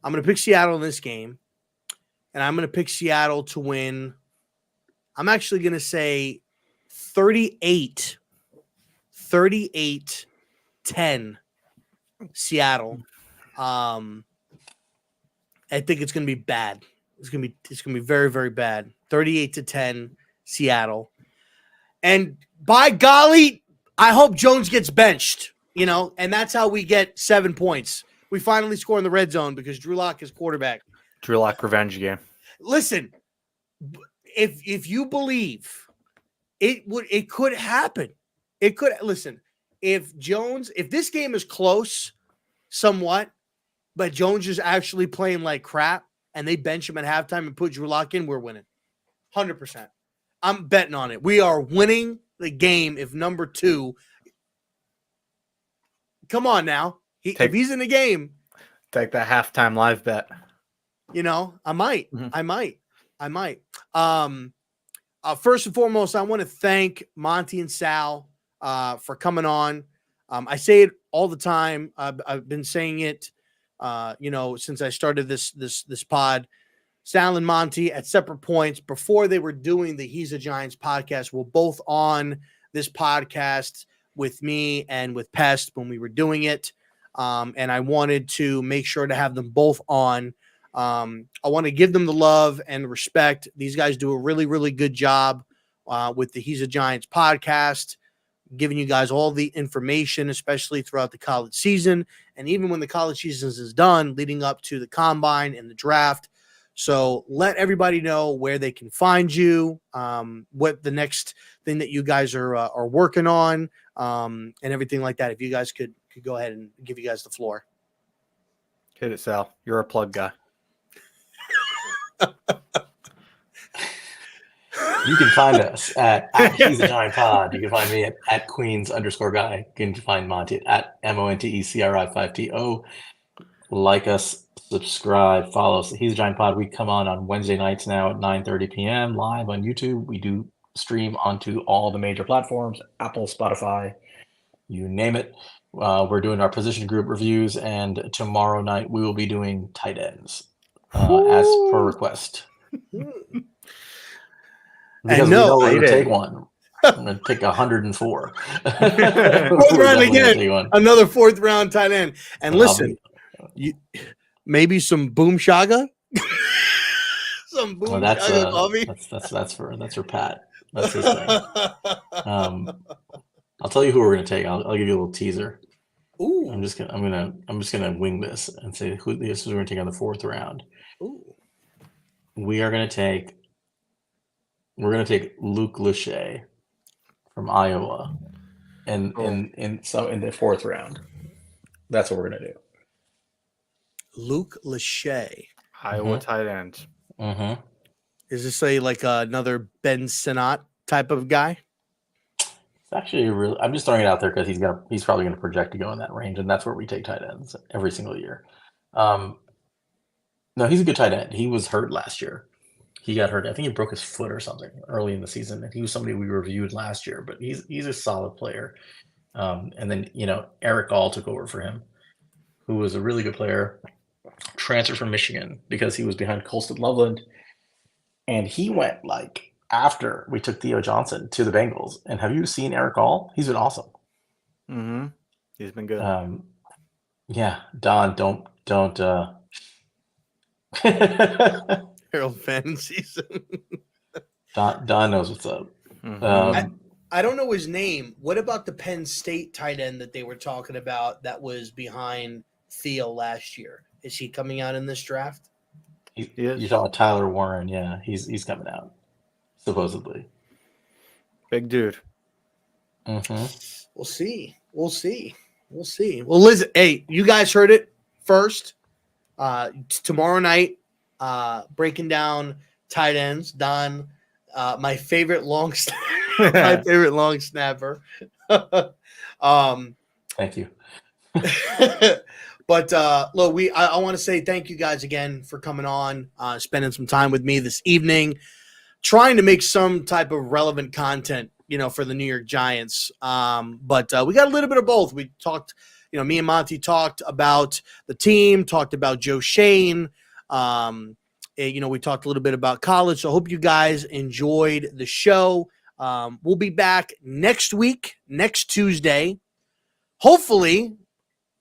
I'm going to pick Seattle in this game, and I'm going to pick Seattle to win. I'm actually going to say 38-10 Seattle. I think it's going to be bad. It's going to be very, very bad. 38-10 Seattle. And by golly, I hope Jones gets benched, and that's how we get 7 points. We finally score in the red zone because Drew Lock is quarterback. Drew Lock revenge game. Listen, if you believe it could happen. It could. Listen, if this game is close somewhat, but Jones is actually playing like crap and they bench him at halftime and put Drew Lock in, we're winning. 100%. I'm betting on it. We are winning the game if number 2. Come on now. If he's in the game. Take that halftime live bet. I might. Mm-hmm. I might. First and foremost, I want to thank Monty and Sal for coming on. I say it all the time. I've been saying it, since I started this pod. Sal and Monty at separate points before they were doing the He's a Giants podcast were both on this podcast with me and with Pest when we were doing it. And I wanted to make sure to have them both on. I want to give them the love and respect. These guys do a really, really good job with the He's a Giants podcast, giving you guys all the information, especially throughout the college season. And even when the college season is done, leading up to the combine and the draft. So let everybody know where they can find you, what the next thing that you guys are working on, and everything like that. If you guys could go ahead and give you guys the floor. Hit it, Sal. You're a plug guy. You can find us at He's a Giant Pod. You can find me at Queens_guy. You can find Monty at MONTECRI5TO. like us, subscribe, follow us. He's a Giant Pod. We come on Wednesday nights now at 9:30 p.m. live on YouTube. We do stream onto all the major platforms, Apple, Spotify, you name it. We're doing our position group reviews, and tomorrow night we will be doing tight ends as per request. Because we know we're going to take one. I'm going to take 104. Fourth round again. Another fourth round tight end. And listen, maybe some Boom Shaga. Some Boom Shaga, Bobby. That's for Pat. That's his thing. I'll tell you who we're going to take. I'll give you a little teaser. Ooh. I'm just gonna wing this and say who this is we're going to take on the fourth round. Ooh. We're going to take Luke Lachey from Iowa, in the fourth round. That's what we're going to do. Luke Lachey, Iowa tight end. Mm-hmm. Is this another Ben Sinnott type of guy? It's actually I'm just throwing it out there because he's probably going to project to go in that range, and that's where we take tight ends every single year. No, he's a good tight end. He was hurt last year. He got hurt. I think he broke his foot or something early in the season, and he was somebody we reviewed last year. But he's a solid player. And then Eric Gall took over for him, who was a really good player. Transferred from Michigan because he was behind Colston Loveland, and he went after we took Theo Johnson to the Bengals. And have you seen Eric Gall? He's been awesome. Mm-hmm. He's been good. Yeah, Don, don't. Harold fan season. Don knows what's up. Mm-hmm. I don't know his name. What about the Penn State tight end that they were talking about that was behind Theo last year? Is he coming out in this draft? He is. You're talking about Tyler Warren. Yeah, he's coming out, supposedly. Big dude. Mm-hmm. We'll see. Well, listen, hey, you guys heard it first. Tomorrow night, breaking down tight ends. Don, my favorite long snapper. Thank you. But look, I want to say thank you guys again for coming on, spending some time with me this evening, trying to make some type of relevant content, for the New York Giants. But we got a little bit of both. We talked, me and Monty talked about the team, talked about Joe Shane. We talked a little bit about college. So I hope you guys enjoyed the show. We'll be back next week, next Tuesday. Hopefully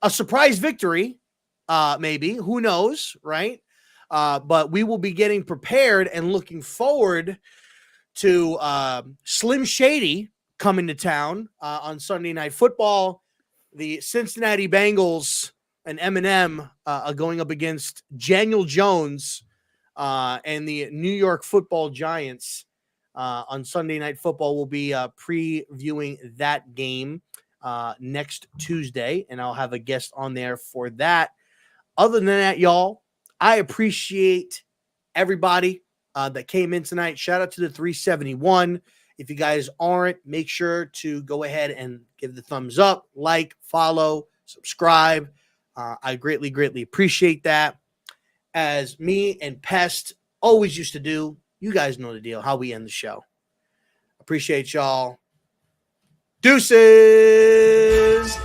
a surprise victory, maybe. Who knows, right? But we will be getting prepared and looking forward to Slim Shady coming to town on Sunday Night Football. The Cincinnati Bengals and Eminem are going up against Daniel Jones and the New York Football Giants on Sunday Night Football. We'll be previewing that game next Tuesday, and I'll have a guest on there for that. Other than that, y'all, I appreciate everybody that came in tonight. Shout out to the 371. If you guys aren't, make sure to go ahead and give the thumbs up, like, follow, subscribe. I greatly, greatly appreciate that. As me and Pest always used to do, you guys know the deal, how we end the show. Appreciate y'all. Deuces.